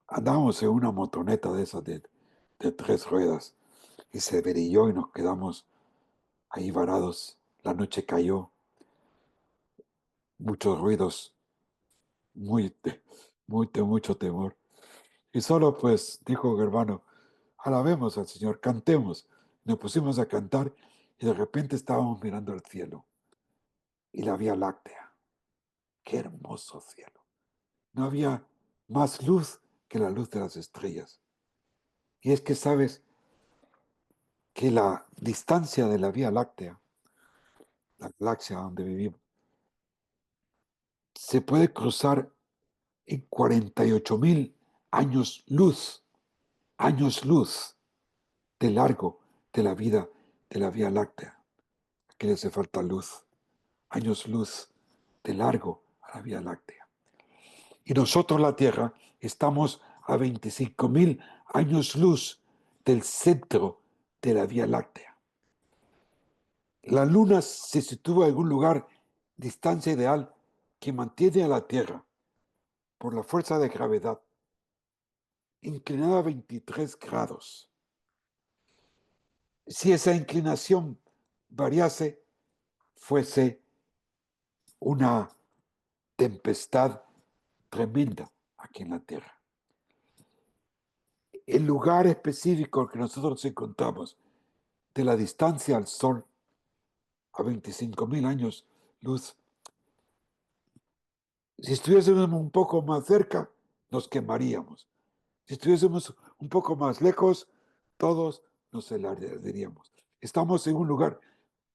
andábamos en una motoneta de esas de 3 ruedas y se brilló y nos quedamos ahí varados. La noche cayó, muchos ruidos, mucho temor. Y solo pues dijo el hermano, alabemos al Señor, cantemos. Nos pusimos a cantar y de repente estábamos mirando al cielo y la Vía Láctea. Qué hermoso cielo. No había más luz que la luz de las estrellas. Y es que sabes que la distancia de la Vía Láctea, la galaxia donde vivimos, se puede cruzar en 48,000 años luz de largo de la vida de la Vía Láctea. Aquí le hace falta luz, años luz de largo a la Vía Láctea. Y nosotros, la Tierra, estamos a 25,000 años luz del centro de la Vía Láctea. La Luna se sitúa en un lugar, distancia ideal, que mantiene a la Tierra, por la fuerza de gravedad, inclinada a 23 grados. Si esa inclinación variase, fuese una tempestad tremenda aquí en la Tierra. El lugar específico en que nosotros nos encontramos, de la distancia al Sol, a 25,000 años luz, si estuviésemos un poco más cerca, nos quemaríamos. Si estuviésemos un poco más lejos, todos nos arderíamos. Estamos en un lugar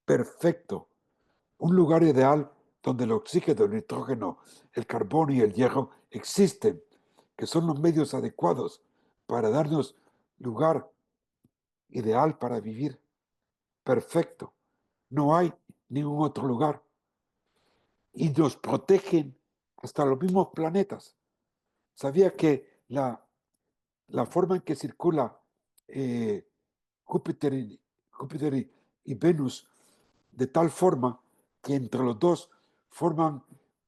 perfecto, un lugar ideal donde el oxígeno, el nitrógeno, el carbono y el hierro existen, que son los medios adecuados para darnos lugar ideal para vivir. Perfecto. No hay ningún otro lugar. Y nos protegen hasta los mismos planetas. ¿Sabía que la forma en que circula Júpiter, y Venus, de tal forma que entre los dos forman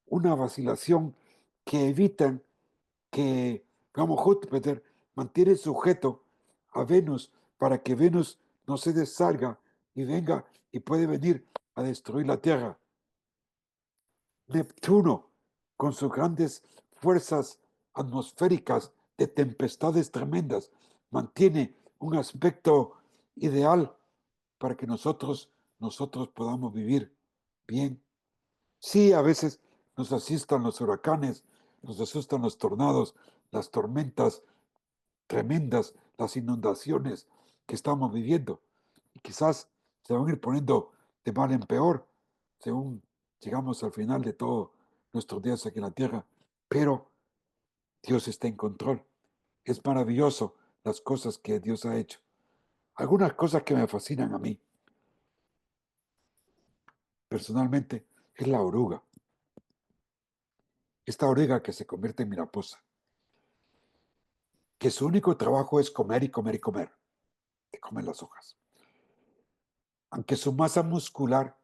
una vacilación que evitan que, digamos, Júpiter mantiene sujeto a Venus para que Venus no se dessalga y venga y puede venir a destruir la Tierra. Neptuno, con sus grandes fuerzas atmosféricas de tempestades tremendas, mantiene un aspecto ideal para que nosotros podamos vivir bien. Sí, a veces nos asustan los huracanes, nos asustan los tornados, las tormentas tremendas, las inundaciones que estamos viviendo. Y quizás se van a ir poniendo de mal en peor, según llegamos al final de todos nuestros días aquí en la tierra. Pero Dios está en control. Es maravilloso las cosas que Dios ha hecho. Algunas cosas que me fascinan a mí, personalmente, es la oruga. Esta oruga que se convierte en miraposa, que su único trabajo es comer y comer y comer, que comen las hojas. Aunque su masa muscular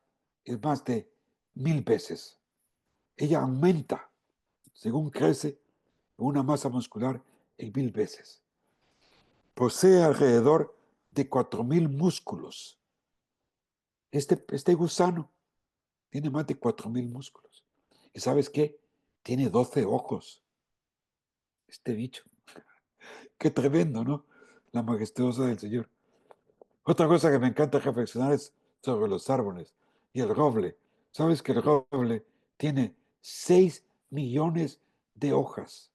es más de 1000 veces. Ella aumenta, según crece, una masa muscular en 1000 veces. Posee alrededor de 4000 músculos. Este gusano tiene más de 4000 músculos. ¿Y sabes qué? Tiene 12 ojos. Este bicho. Qué tremendo, ¿no? La majestuosa del Señor. Otra cosa que me encanta reflexionar es sobre los árboles y el roble. ¿Sabes que el roble tiene 6 millones de hojas?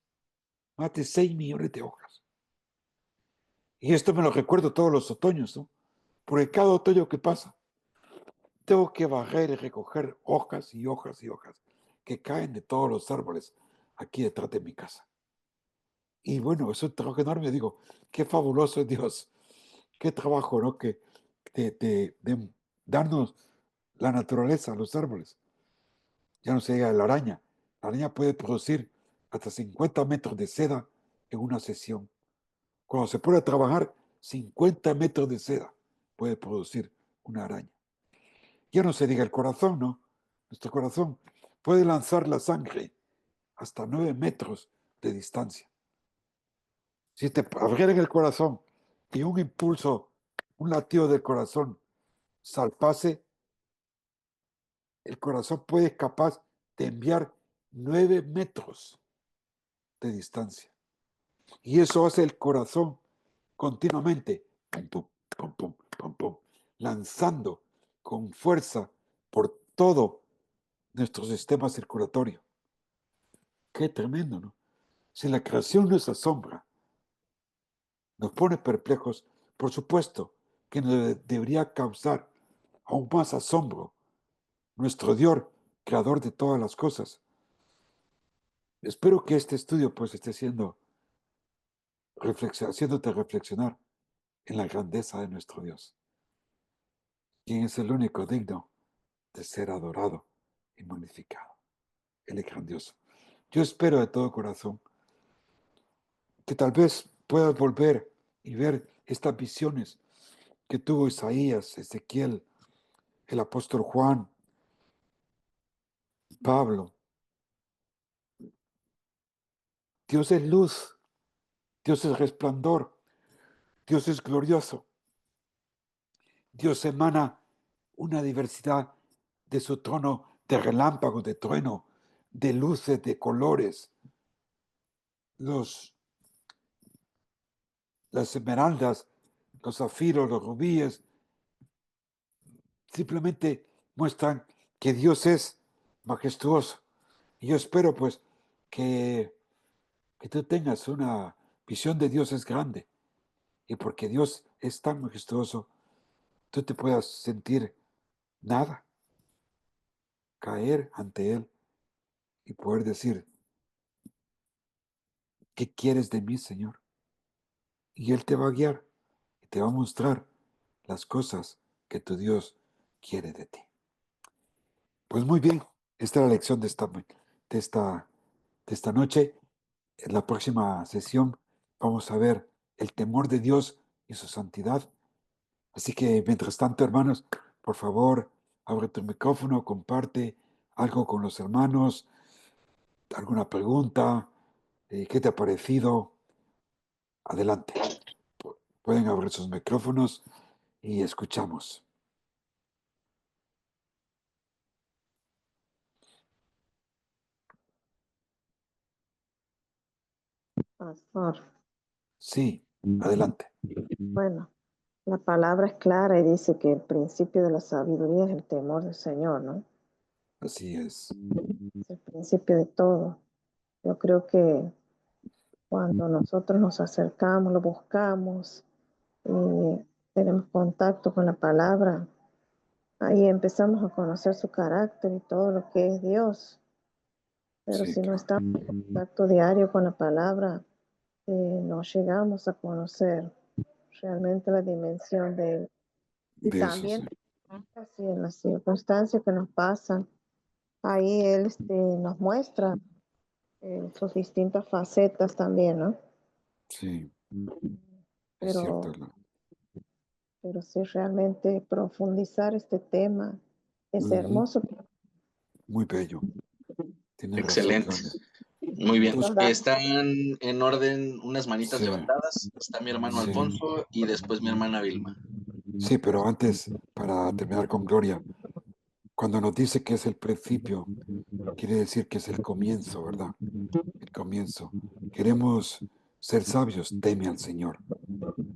Más de 6 millones de hojas. Y esto me lo recuerdo todos los otoños, ¿no? Porque cada otoño que pasa, tengo que barrer y recoger hojas y hojas y hojas que caen de todos los árboles aquí detrás de mi casa. Y bueno, es un trabajo enorme. Digo, qué fabuloso es Dios. Qué trabajo, ¿no? Que de darnos la naturaleza, los árboles. Ya no se diga de la araña. La araña puede producir hasta 50 metros de seda en una sesión. Cuando se pone a trabajar, 50 metros de seda puede producir una araña. Ya no se diga el corazón, ¿no? Nuestro corazón puede lanzar la sangre hasta 9 metros de distancia. Si te abrieran el corazón y un impulso, un latido del corazón salpase, el corazón puede ser capaz de enviar 9 metros de distancia. Y eso hace el corazón continuamente, pum, pum, pum, pum, pum, pum, lanzando con fuerza por todo nuestro sistema circulatorio. Qué tremendo, ¿no? Si la creación nos asombra, nos pone perplejos, por supuesto que nos debería causar aún más asombro nuestro Dios, creador de todas las cosas. Espero que este estudio pues esté haciéndote reflexionar en la grandeza de nuestro Dios, quien es el único digno de ser adorado y magnificado. Él es grandioso. Yo espero de todo corazón que tal vez puedas volver y ver estas visiones que tuvo Isaías, Ezequiel, el apóstol Juan, Pablo. Dios es luz, Dios es resplandor, Dios es glorioso. Dios emana una diversidad de su trono de relámpagos, de trueno, de luces, de colores. Las esmeraldas, los zafiros, los rubíes, simplemente muestran que Dios es majestuoso. Y yo espero pues que, que tú tengas una visión de Dios es grande. Y porque Dios es tan majestuoso, tú te puedas sentir nada, caer ante Él y poder decir, ¿qué quieres de mí, Señor? Y Él te va a guiar y te va a mostrar las cosas que tu Dios quiere de ti. Pues muy bien, esta es la lección de esta, de esta noche. En la próxima sesión vamos a ver el temor de Dios y su santidad. Así que mientras tanto, hermanos, por favor, abre tu micrófono, comparte algo con los hermanos, alguna pregunta, ¿qué te ha parecido? Adelante. Pueden abrir sus micrófonos y escuchamos. Pastor, Sí, adelante. bueno, la palabra es clara y dice que el principio de la sabiduría es el temor del Señor, ¿no? Así es. Es el principio de todo. Yo creo que cuando nosotros nos acercamos, lo buscamos y tenemos contacto con la palabra, ahí empezamos a conocer su carácter y todo lo que es Dios. Pero Sí, si no claro. estamos en contacto diario con la palabra, no llegamos a conocer realmente la dimensión de Él. Y De eso también sí. así en las circunstancias que nos pasan, ahí Él nos muestra sus distintas facetas también, ¿no? Sí, es cierto. Pero, pero sí, realmente profundizar este tema es Ujú, hermoso. muy bello. Tienes razón, Excelente. Gloria. Muy bien. Nos da Están en orden unas manitas Sí, levantadas. Está mi hermano sí, Alfonso y después mi hermana Vilma. sí, pero antes, para terminar con Gloria, cuando nos dice que es el principio, quiere decir que es el comienzo, ¿verdad? El comienzo. Queremos ser sabios, teme al Señor.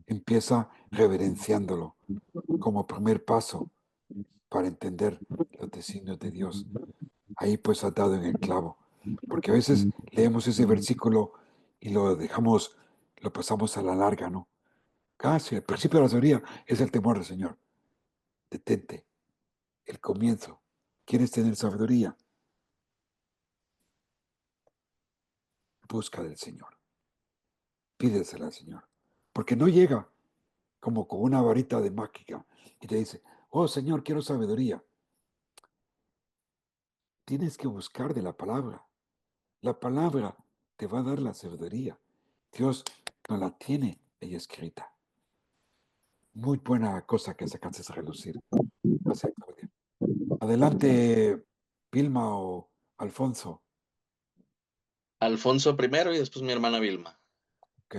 Empieza reverenciándolo como primer paso para entender los designios de Dios. Ahí pues has dado en el clavo, porque a veces leemos ese versículo y lo dejamos, lo pasamos a la larga, ¿no? Casi, el principio de la sabiduría es el temor del Señor. Detente, el comienzo. ¿Quieres tener sabiduría? Busca del Señor, pídesela al Señor, porque no llega como con una varita de mágica y te dice, oh Señor, quiero sabiduría. Tienes que buscar de la palabra. La palabra te va a dar la sabiduría. Dios no la tiene ella escrita. Muy buena cosa que sacaste a relucir. Gracias, Claudia. Adelante, Vilma o Alfonso. Alfonso primero y después mi hermana Vilma. Ok.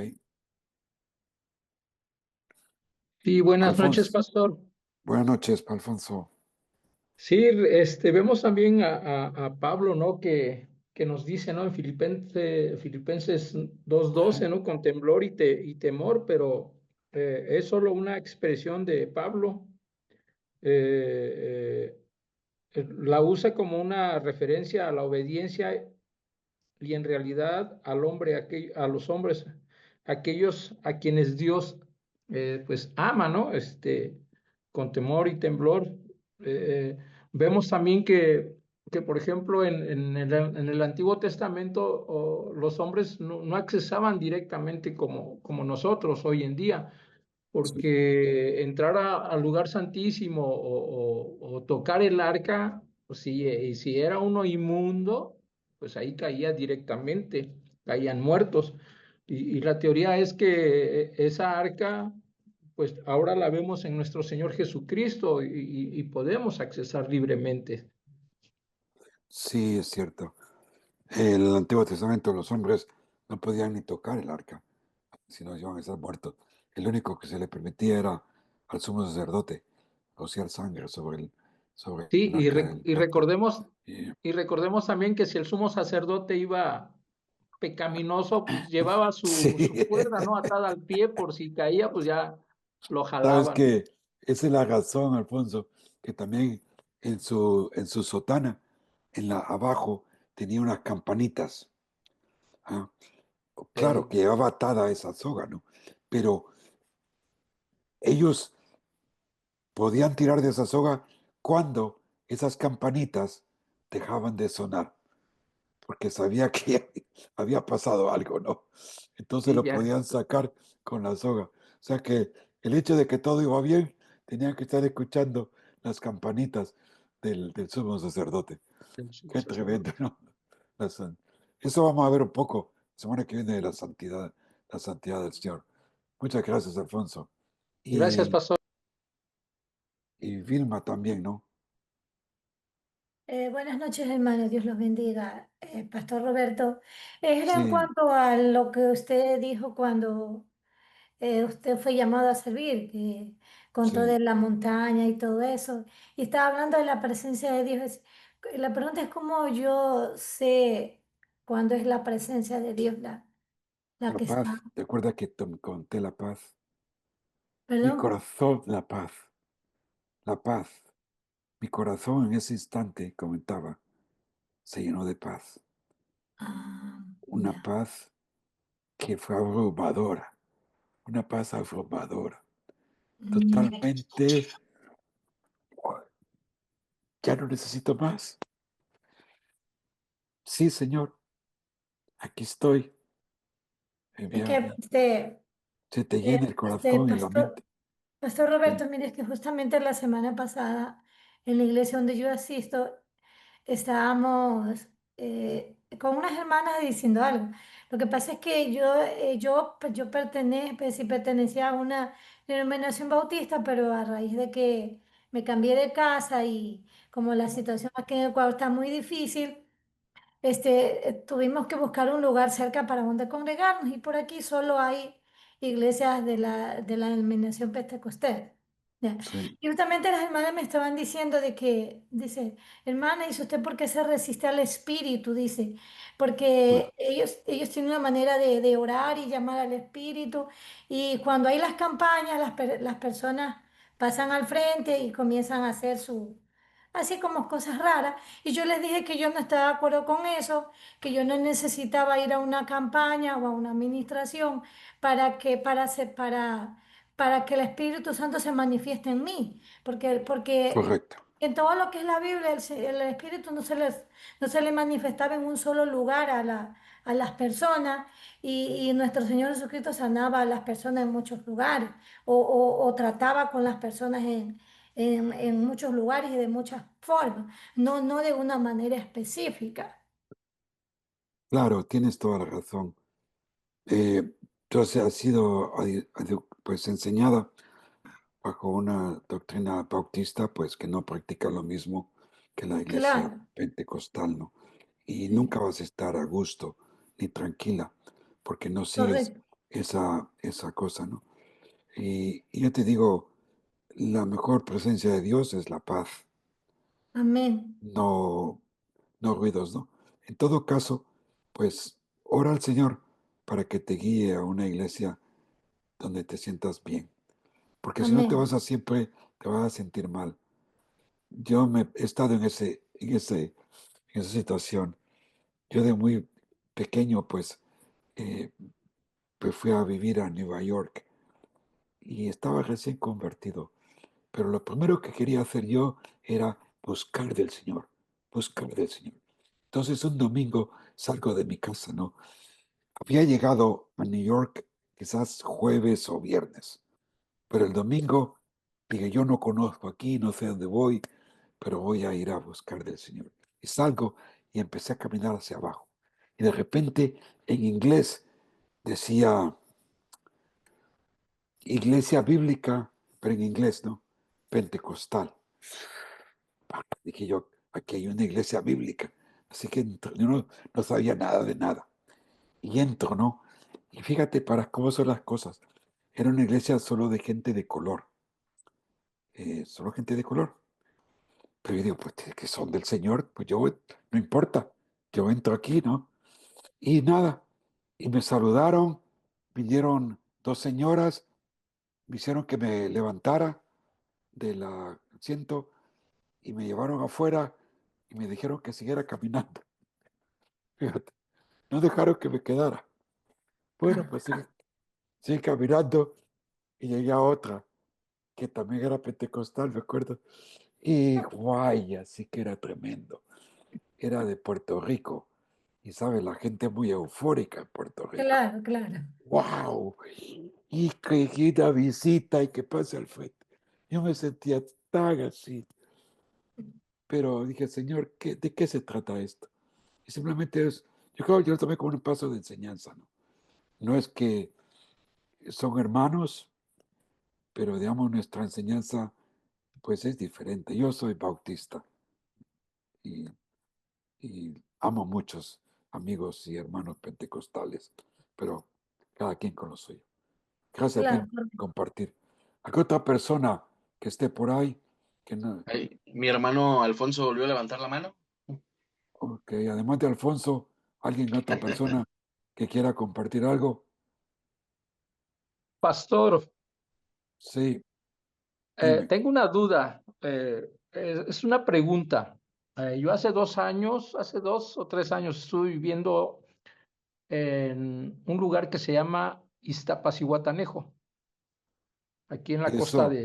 Sí, buenas noches, Alfonso, pastor. buenas noches, Alfonso. Sí, vemos también a Pablo, ¿no? Que nos dice, ¿no? En Filipenses 2:12, ¿no? Con temblor y temor, pero es solo una expresión de Pablo. La usa como una referencia a la obediencia y en realidad al hombre, a los hombres, aquellos a quienes Dios pues ama, ¿no? Con temor y temblor. Eh, Vemos también que por ejemplo, en el Antiguo Testamento los hombres no accesaban directamente como nosotros hoy en día, Sí, porque entrar al lugar santísimo o tocar el arca, pues si era uno inmundo, pues ahí caía directamente, caían muertos. Y la teoría es que esa arca, pues ahora la vemos en nuestro Señor Jesucristo y podemos accesar libremente. sí, es cierto. En el Antiguo Testamento los hombres no podían ni tocar el arca, si no iban a estar muertos. El único que se le permitía era al sumo sacerdote rociar sangre sobre Sí, el arca del pacto. Y- y recordemos también que si el sumo sacerdote iba pecaminoso, pues llevaba su sí, cuerda, ¿no? Atada al pie por si caía, pues ya lo sabes jalaban. que esa es la razón, Alfonso, que también en su sotana, abajo, tenía unas campanitas. ¿Ah? Claro Eh, que llevaba atada esa soga, ¿no? Pero ellos podían tirar de esa soga cuando esas campanitas dejaban de sonar, porque sabía que había pasado algo, ¿no? Entonces sí, lo ya. podían sacar con la soga. O sea que el hecho de que todo iba bien, tenían que estar escuchando las campanitas del sumo sacerdote. El sumo Qué tremendo, sacerdote. ¿no? La san- Eso vamos a ver un poco la semana que viene de la santidad del Señor. Muchas gracias, Alfonso. Gracias, Y, pastor. y Vilma también, ¿no? Buenas noches, hermanos. Dios los bendiga. Pastor Roberto, era en Sí, cuanto a lo que usted dijo cuando usted fue llamado a servir, que contó Sí, de la montaña y todo eso, y estaba hablando de la presencia de Dios. La pregunta es cómo yo sé cuándo es la presencia de Dios la la que está. paz. ¿Te acuerdas que te conté la paz? Mi ¿Perdón? corazón, la paz, la paz. Mi corazón en ese instante, comentaba, se llenó de paz. Ah, Una ya. paz que fue abrumadora, una paz abrumadora. Mm, Totalmente, ya no necesito más. Sí, Señor, aquí estoy. Es Envía a que mí. Se te eh, llena el corazón y la mente. Pastor Sí, Roberto, mire, es que justamente la semana pasada en la iglesia donde yo asisto, estábamos con unas hermanas diciendo algo. Lo que pasa es que yo pues sí pertenecía a una denominación bautista, pero a raíz de que me cambié de casa y como la situación aquí en Ecuador está muy difícil, tuvimos que buscar un lugar cerca para donde congregarnos y por aquí solo hay iglesias de la denominación pentecostés. ¿Ya? sí, Y justamente las hermanas me estaban diciendo de que, dice, hermana, ¿y usted por qué se resiste al espíritu? Dice, porque ellos tienen una manera de orar y llamar al espíritu y cuando hay las campañas, las personas pasan al frente y comienzan a hacer así como cosas raras. Y yo les dije que yo no estaba de acuerdo con eso, que yo no necesitaba ir a una campaña o a una administración para que el Espíritu Santo se manifieste en mí, porque correcto. en todo lo que es la Biblia, el Espíritu no se le manifestaba en un solo lugar a las personas y nuestro Señor Jesucristo sanaba a las personas en muchos lugares o trataba con las personas en muchos lugares y de muchas formas, no de una manera específica. Claro, tienes toda la razón. Entonces ha sido pues enseñada bajo una doctrina bautista, pues que no practica lo mismo que la iglesia Claro, pentecostal, ¿no? Y nunca sí, vas a estar a gusto ni tranquila porque no sigues correcto. esa cosa, ¿no? Y yo te digo, la mejor presencia de Dios es la paz, Amén, no, no ruidos, ¿no? En todo caso, pues ora al Señor para que te guíe a una iglesia donde te sientas bien, porque si no amén. te vas a sentir mal. Yo me he estado en esa situación. Yo de muy pequeño, eh, pues fui a vivir a Nueva York y estaba recién convertido. Pero lo primero que quería hacer yo era buscar del Señor, buscar del Señor. Entonces un domingo salgo de mi casa, ¿no? Había llegado a New York quizás jueves o viernes, pero el domingo dije, yo no conozco aquí, no sé dónde voy, pero voy a ir a buscar del Señor. Y salgo y empecé a caminar hacia abajo. Y de repente en inglés decía iglesia bíblica, pero en inglés, ¿no? Pentecostal. Dije yo, aquí hay una iglesia bíblica. Así que yo no sabía nada de nada. Y entro, ¿no? Y fíjate para cómo son las cosas. Era una iglesia solo de gente de color. Solo gente de color. Pero yo digo, pues que son del Señor, pues yo, no importa. Yo entro aquí, ¿no? Y nada. Y me saludaron. Vinieron dos señoras. Me hicieron que me levantara del asiento y me llevaron afuera y me dijeron que siguiera caminando. Fíjate, no dejaron que me quedara. Bueno, pues sigue caminando y llegué a otra que también era pentecostal, me acuerdo. Y guay, así que era tremendo. Era de Puerto Rico. Y sabes, la gente muy eufórica en Puerto Rico. Claro, claro. ¡Wow! Y que una visita y que pase al frente. Yo me sentía tan así. Pero dije, Señor, ¿de qué se trata esto? Y simplemente yo creo que yo lo tomé como un paso de enseñanza, ¿no? No es que son hermanos, pero digamos nuestra enseñanza pues es diferente. Yo soy bautista y, y amo muchos amigos y hermanos pentecostales, pero cada quien con lo suyo. Gracias, Claro, Vilma, por compartir. ¿Alguna otra persona que esté por ahí? Que no, Ay, mi hermano Alfonso volvió a levantar la mano. ok, además de Alfonso, ¿alguien, otra persona que quiera compartir algo? Pastor, Sí, dime. tengo una duda. Es una pregunta. Yo hace 2 años, hace 2 o 3 años, estuve viviendo en un lugar que se llama Iztapacihuatanejo, aquí en la ¿Y costa eso?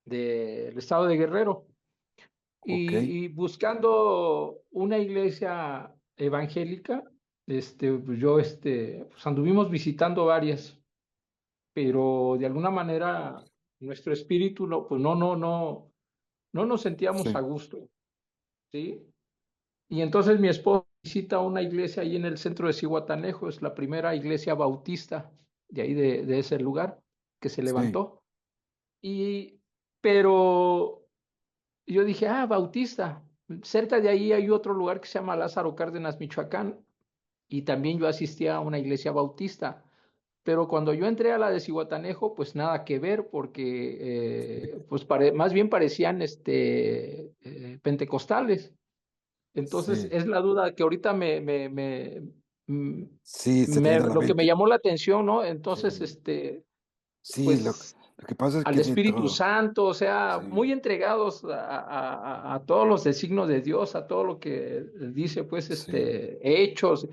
del estado de Guerrero. Ok, Y buscando una iglesia evangélica, pues yo, pues anduvimos visitando varias, pero de alguna manera nuestro espíritu no nos sentíamos a sí, gusto, ¿sí? Y entonces mi esposo visita una iglesia ahí en el centro de Zihuatanejo, es la primera iglesia bautista de ahí de ese lugar que se sí, levantó. Pero yo dije, bautista. Cerca de ahí hay otro lugar que se llama Lázaro Cárdenas, Michoacán, y también yo asistía a una iglesia bautista. Pero cuando yo entré a la de Zihuatanejo, pues nada que ver, porque pues más bien parecían pentecostales. Entonces sí, es la duda que ahorita mm, sí, se te viene a la lo que me mente. llamó la atención, ¿no? Entonces, Sí, sí, pues lo que pasa es al que Espíritu dentro, Santo, o sea, sí, muy entregados a todos los designios de Dios, a todo lo que dice, pues, sí, hechos.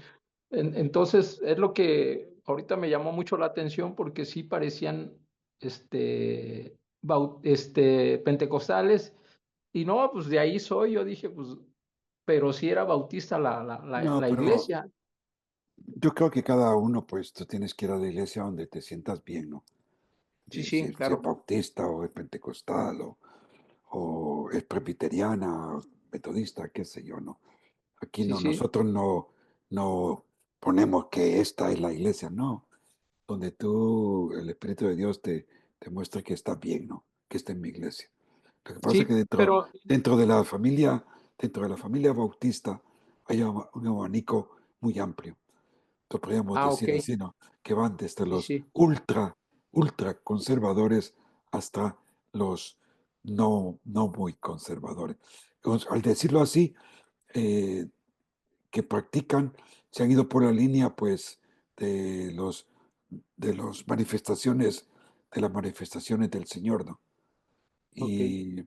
Entonces, es lo que ahorita me llamó mucho la atención porque sí parecían, pentecostales. Y no, pues de ahí soy, yo dije, pues, pero sí era bautista no, la pero iglesia. yo creo que cada uno, pues tú tienes que ir a la iglesia donde te sientas bien, ¿no? Sí, Y sí, si es claro. bautista o es pentecostal o es presbiteriana, o metodista, qué sé yo, ¿no? Aquí Sí, no, sí, nosotros no ponemos que esta es la iglesia, no. Donde tú, el Espíritu de Dios te muestra que está bien, ¿no? Que está en mi iglesia. Lo que pasa es que sí, dentro, pero, dentro de la familia, dentro de la familia bautista hay un abanico muy amplio. Lo podríamos ok, decir así, ¿no? Que van desde sí, los sí, ultra conservadores hasta los no muy conservadores. Al decirlo así, eh, que practican, se han ido por la línea, pues, de los de los manifestaciones, de las manifestaciones del Señor, ¿no? ok, Y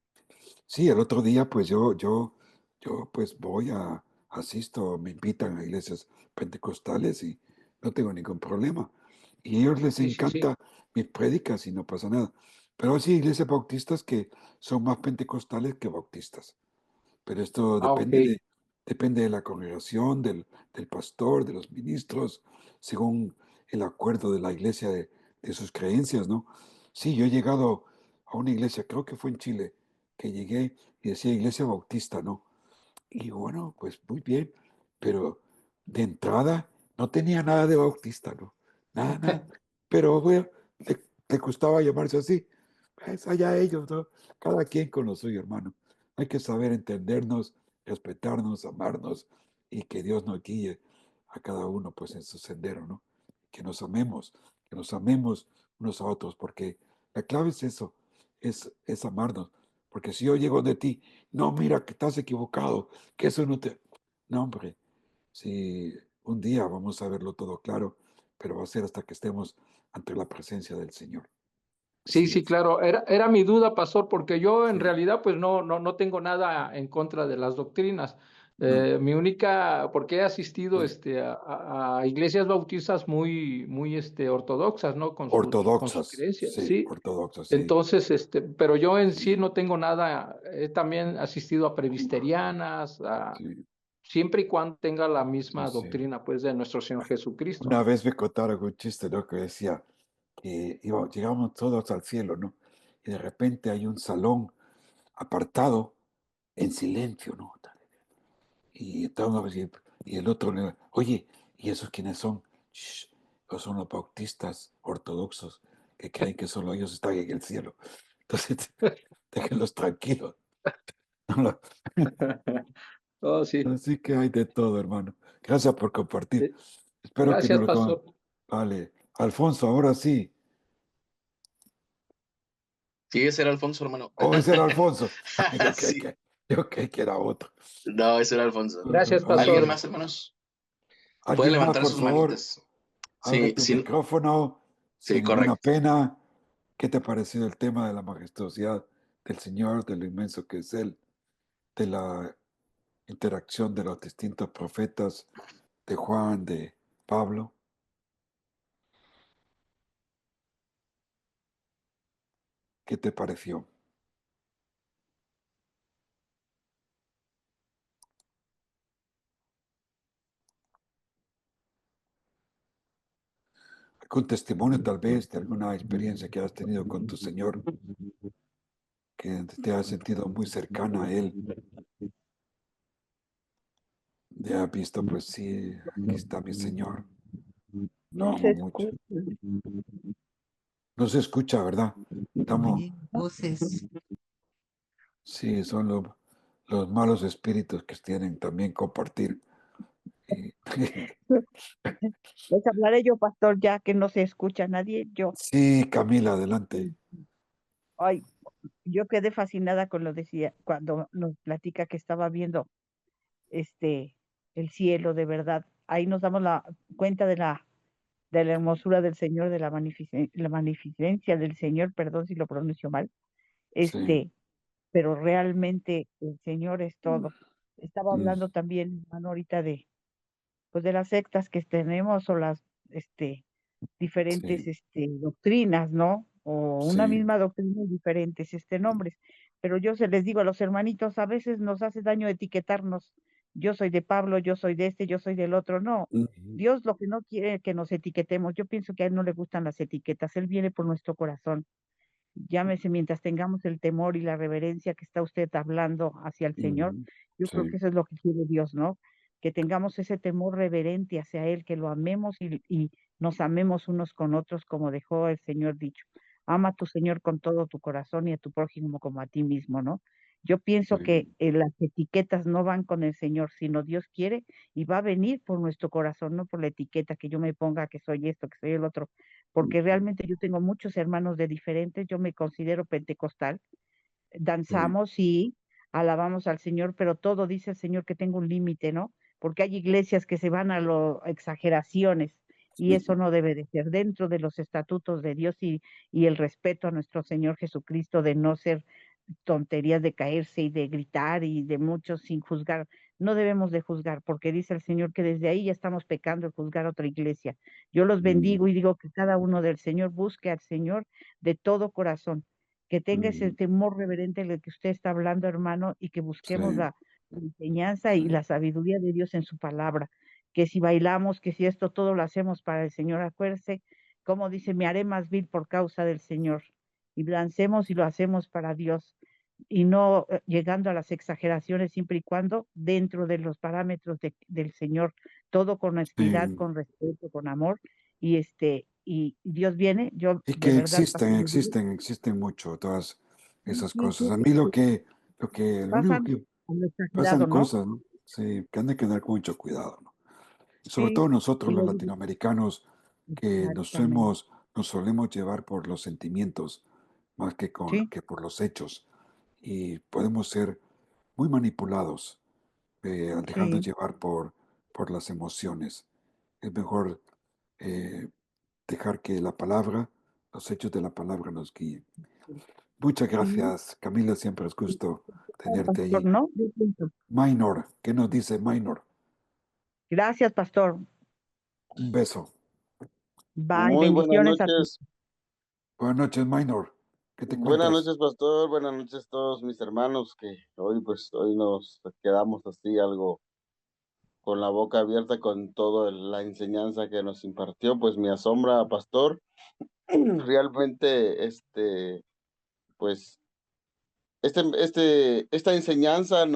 sí, el otro día, pues yo pues asisto, me invitan a iglesias pentecostales y no tengo ningún problema. Y a ellos les sí, sí, sí. encanta mis prédicas y no pasa nada. Pero sí, iglesias bautistas que son más pentecostales que bautistas. Pero esto Ok, depende de la congregación, del pastor, de los ministros, según el acuerdo de la iglesia de sus creencias, ¿no? Sí, yo he llegado a una iglesia, creo que fue en Chile, que llegué y decía iglesia bautista, ¿no? Y bueno, pues muy bien, pero de entrada no tenía nada de bautista, ¿no? Nada, nada. Pero bueno, le gustaba llamarse así. Pues allá ellos, ¿no? Cada quien con lo suyo, hermano. Hay que saber entendernos, respetarnos, amarnos y que Dios nos guíe a cada uno pues en su sendero, ¿no? Que nos amemos unos a otros, porque la clave es eso, es amarnos. Porque si yo llego de ti, no, mira que estás equivocado, que eso no te... No, hombre, si un día vamos a verlo todo claro, pero va a ser hasta que estemos ante la presencia del Señor. sí, Así sí, es. claro. Era mi duda, pastor, porque yo en Sí, realidad pues no tengo nada en contra de las doctrinas. no, Mi única, porque he asistido sí. a iglesias bautistas muy ortodoxas, ¿no? Con sus Ortodoxas, creencias, sí, sí. ortodoxas, sí, Entonces, pero yo en sí sí, no tengo nada, he también asistido a presbiterianas, sí, siempre y cuando tenga la sí, misma sí. doctrina, pues, de nuestro Señor Una Jesucristo. vez me contaron un chiste, ¿no? Que decía que llegamos todos al cielo, ¿no? Y de repente hay un salón apartado en silencio, ¿no? Y estábamos y el otro le oye, ¿y esos quiénes son? "Shh, esos son los bautistas ortodoxos que creen que solo ellos están en el cielo. Entonces, déjenlos tranquilos. No lo- Oh, sí. Así que hay de todo, hermano. Gracias por compartir. Eh, Espero que no Gracias, lo coman. pastor. Vale. Alfonso, ahora sí. Sí, ese era Alfonso, hermano. Oh, ese era Alfonso. Sí. Yo creí que era otro. No, ese era Alfonso. Gracias, ¿Alguien pastor. más, hermanos? Pueden ¿Alguien más, levantar por sus favor? manitas. Abre Sí, tu sí, micrófono sí, sin ninguna correcto. pena. ¿Qué te ha parecido el tema de la majestuosidad del Señor, de lo inmenso que es Él, de la interacción de los distintos profetas, de Juan, de Pablo? ¿Qué te pareció? ¿Algún testimonio tal vez de alguna experiencia que has tenido con tu Señor, que te has sentido muy cercana a Él? Ya has visto, pues sí, aquí está mi Señor, lo No se amo mucho. escucha. No se escucha, ¿verdad? Estamos, Oye, voces. sí, son los malos espíritus que tienen también compartir. Y- Les hablaré yo, pastor, ya que no se escucha nadie. sí, Camila, adelante. Ay, yo quedé fascinada con lo decía cuando nos platica que estaba viendo este el cielo de verdad. Ahí nos damos la cuenta de la hermosura del Señor, de la magnificencia del Señor, perdón si lo pronuncio mal. Sí, Este, pero realmente el Señor es todo. Estaba mm, hablando también, hermano, ahorita pues de las sectas que tenemos o las diferentes sí, doctrinas, ¿no? O una sí, misma doctrina y diferentes nombres. Pero yo se les digo a los hermanitos, a veces nos hace daño etiquetarnos. Yo soy de Pablo, yo soy de este, yo soy del otro. No, ujú, Dios lo que no quiere es que nos etiquetemos. Yo pienso que a Él no le gustan las etiquetas. Él viene por nuestro corazón. Llámese mientras tengamos el temor y la reverencia que está usted hablando hacia el Señor. ujú, Yo creo sí, que eso es lo que quiere Dios, ¿no? Que tengamos ese temor reverente hacia Él, que lo amemos y nos amemos unos con otros, como dejó el Señor dicho. Ama a tu Señor con todo tu corazón y a tu prójimo como a ti mismo, ¿no? Yo pienso que sí, las etiquetas no van con el Señor, sino Dios quiere y va a venir por nuestro corazón, no por la etiqueta que yo me ponga que soy esto, que soy el otro, porque ujú, realmente yo tengo muchos hermanos de diferentes, yo me considero pentecostal, sí, danzamos y alabamos al Señor, pero todo dice el Señor que tengo un límite, ¿no? Porque hay iglesias que se van a las exageraciones y eso ujú, no debe de ser dentro de los estatutos de Dios y el respeto a nuestro Señor Jesucristo de no ser tonterías de caerse y de gritar y de muchos sin juzgar. No debemos de juzgar, porque dice el Señor que desde ahí ya estamos pecando el juzgar a otra iglesia. Yo los ujú, bendigo y digo que cada uno del Señor busque al Señor de todo corazón, que tenga ese ujú, temor reverente del que usted está hablando, hermano, y que sí, busquemos la enseñanza y sí, la sabiduría de Dios en su palabra. Que si bailamos, que si esto todo lo hacemos para el Señor, acuérdese, como dice, me haré más vil por causa del Señor. Y lancemos y lo hacemos para Dios y no llegando a las exageraciones siempre y cuando dentro de los parámetros del Señor, todo con honestidad, sí. con respeto, con amor, y Dios viene, yo Y de que verdad, pastor, le digo, existen mucho todas sí, esas sí, cosas. sí, A mí sí, lo único pasan que a lo pasan exagerado, ¿no? cosas, ¿no? Sí, que han de tener mucho cuidado, ¿no? Y sobre Sí, todo nosotros y los le digo, latinoamericanos que exactamente, nos solemos llevar por los sentimientos más sí, que por los hechos y podemos ser muy manipulados al dejarnos sí, llevar por las emociones. Es mejor eh, dejar que la palabra, los hechos de la palabra nos guíen. Muchas sí, gracias, Camila, siempre es gusto tenerte pastor, allí. ¿no? Yo pienso. Minor, ¿qué nos dice Minor? Gracias, pastor. Un beso. Bye, Muy bendiciones a ti. Buenas noches, Minor. ¿Qué te buenas cuentas? noches, pastor. Buenas noches a todos mis hermanos que hoy nos quedamos así algo con la boca abierta con toda la enseñanza que nos impartió. Pues me asombra, pastor. Realmente, pues, esta enseñanza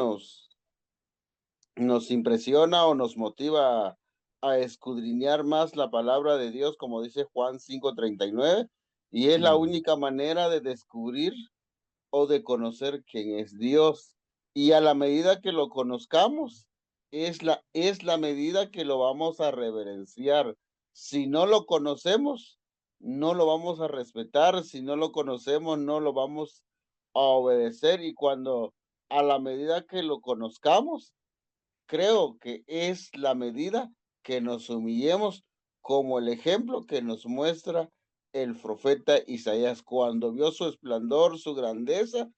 nos impresiona o nos motiva a escudriñar más la palabra de Dios, como dice Juan 5:39, y es la Mm, única manera de descubrir o de conocer quién es Dios. Y a la medida que lo conozcamos, es la medida que lo vamos a reverenciar. Si no lo conocemos, no lo vamos a respetar, si no lo conocemos, no lo vamos a obedecer. Y cuando a la medida que lo conozcamos, creo que es la medida que nos humillemos, como el ejemplo que nos muestra el profeta Isaías cuando vio su esplendor, su grandeza,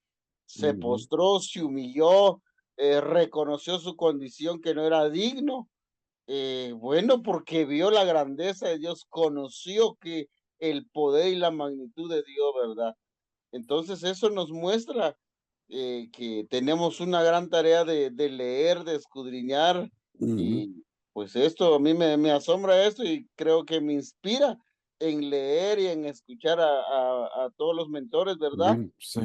se Ujú, postró, se humilló, reconoció su condición que no era digno. Bueno, porque vio la grandeza de Dios, conoció que el poder y la magnitud de Dios, ¿verdad? Entonces eso nos muestra que tenemos una gran tarea de leer, de escudriñar, ujú. y pues esto a mí me asombra esto y creo que me inspira en leer y en escuchar a todos los mentores, ¿verdad? Amén, sí.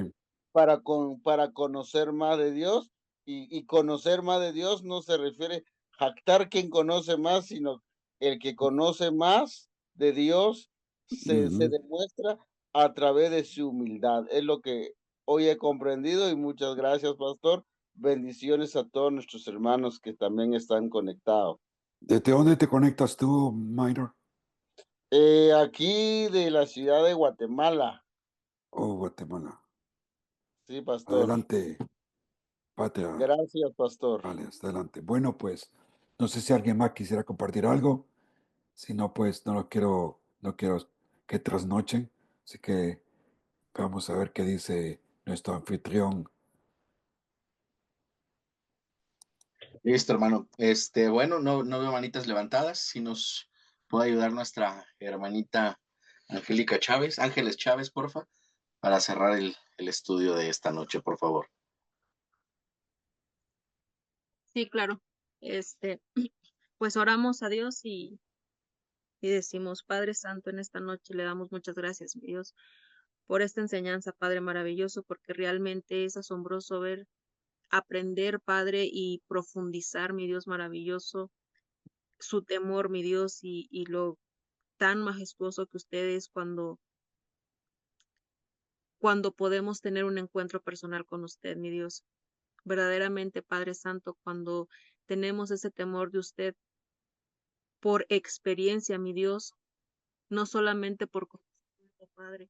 Para conocer más de Dios, y conocer más de Dios no se refiere jactar quien conoce más, sino el que conoce más de Dios se Ujú. demuestra a través de su humildad. Es lo que hoy he comprendido y muchas gracias, pastor. Bendiciones a todos nuestros hermanos que también están conectados. ¿Desde dónde te conectas tú, Minor? Aquí de la ciudad de Guatemala. Oh, Guatemala. Sí, pastor. Adelante, Patria. Gracias, pastor. Vale, hasta adelante. Bueno, pues, no sé si alguien más quisiera compartir algo. Si no, pues, no quiero que trasnochen. Así que vamos a ver qué dice nuestro anfitrión. Listo, hermano. Bueno, no veo manitas levantadas. Si nos puede ayudar nuestra hermanita Angélica Chávez, Ángeles Chávez, porfa, para cerrar el estudio de esta noche, por favor. Sí, claro. Este, pues oramos a Dios y decimos, Padre Santo, en esta noche le damos muchas gracias, mi Dios, por esta enseñanza, Padre maravilloso, porque realmente es asombroso ver, aprender, Padre, y profundizar, mi Dios maravilloso, su temor, mi Dios, y lo tan majestuoso que usted es cuando podemos tener un encuentro personal con usted, mi Dios. Verdaderamente, Padre Santo, cuando tenemos ese temor de usted por experiencia, mi Dios, no solamente por conocimiento, Padre.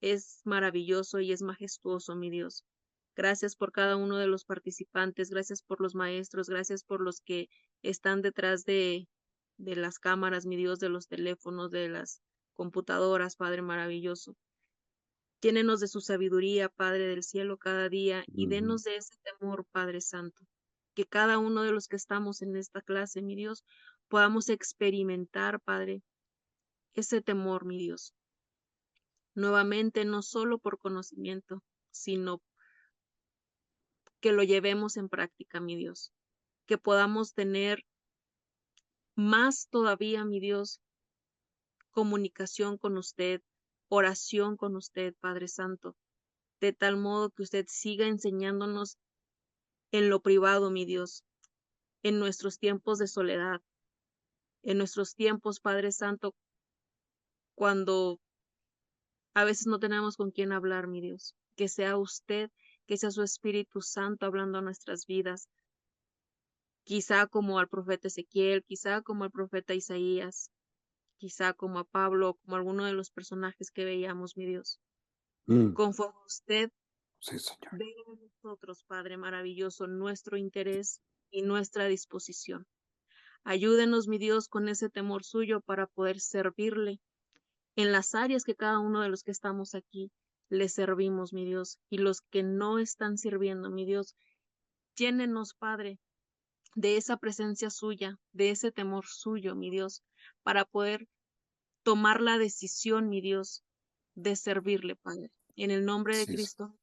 Es maravilloso y es majestuoso, mi Dios. Gracias por cada uno de los participantes, gracias por los maestros, gracias por los que están detrás de las cámaras, mi Dios, de los teléfonos, de las computadoras, Padre maravilloso. Llénenos de su sabiduría, Padre del cielo, cada día y Ujú. denos de ese temor, Padre Santo. Que cada uno de los que estamos en esta clase, mi Dios, podamos experimentar, Padre, ese temor, mi Dios. Nuevamente, no solo por conocimiento, sino que lo llevemos en práctica, mi Dios. Que podamos tener más todavía, mi Dios, comunicación con usted, oración con usted, Padre Santo, de tal modo que usted siga enseñándonos en lo privado, mi Dios, en nuestros tiempos de soledad, en nuestros tiempos, Padre Santo, cuando a veces no tenemos con quién hablar, mi Dios. Que sea usted, que sea su Espíritu Santo hablando a nuestras vidas, quizá como al profeta Ezequiel, quizá como al profeta Isaías, quizá como a Pablo, como alguno de los personajes que veíamos, mi Dios. Mm, Conforme usted sí, Señor. vea en nosotros, Padre maravilloso, nuestro interés y nuestra disposición. Ayúdenos, mi Dios, con ese temor suyo para poder servirle en las áreas que cada uno de los que estamos aquí le servimos, mi Dios, y los que no están sirviendo, mi Dios, llénenos, Padre, de esa presencia suya, de ese temor suyo, mi Dios, para poder tomar la decisión, mi Dios, de servirle, Padre. En el nombre de Sí, Cristo,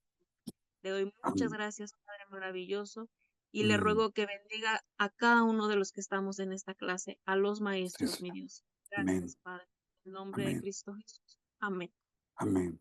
le doy muchas am- gracias, Padre maravilloso, y le mm, ruego que bendiga a cada uno de los que estamos en esta clase, a los sí, maestros, mi Señor. Dios. Amén. Gracias, Padre. En el nombre de Amén. Cristo Jesús. Amén. Amén.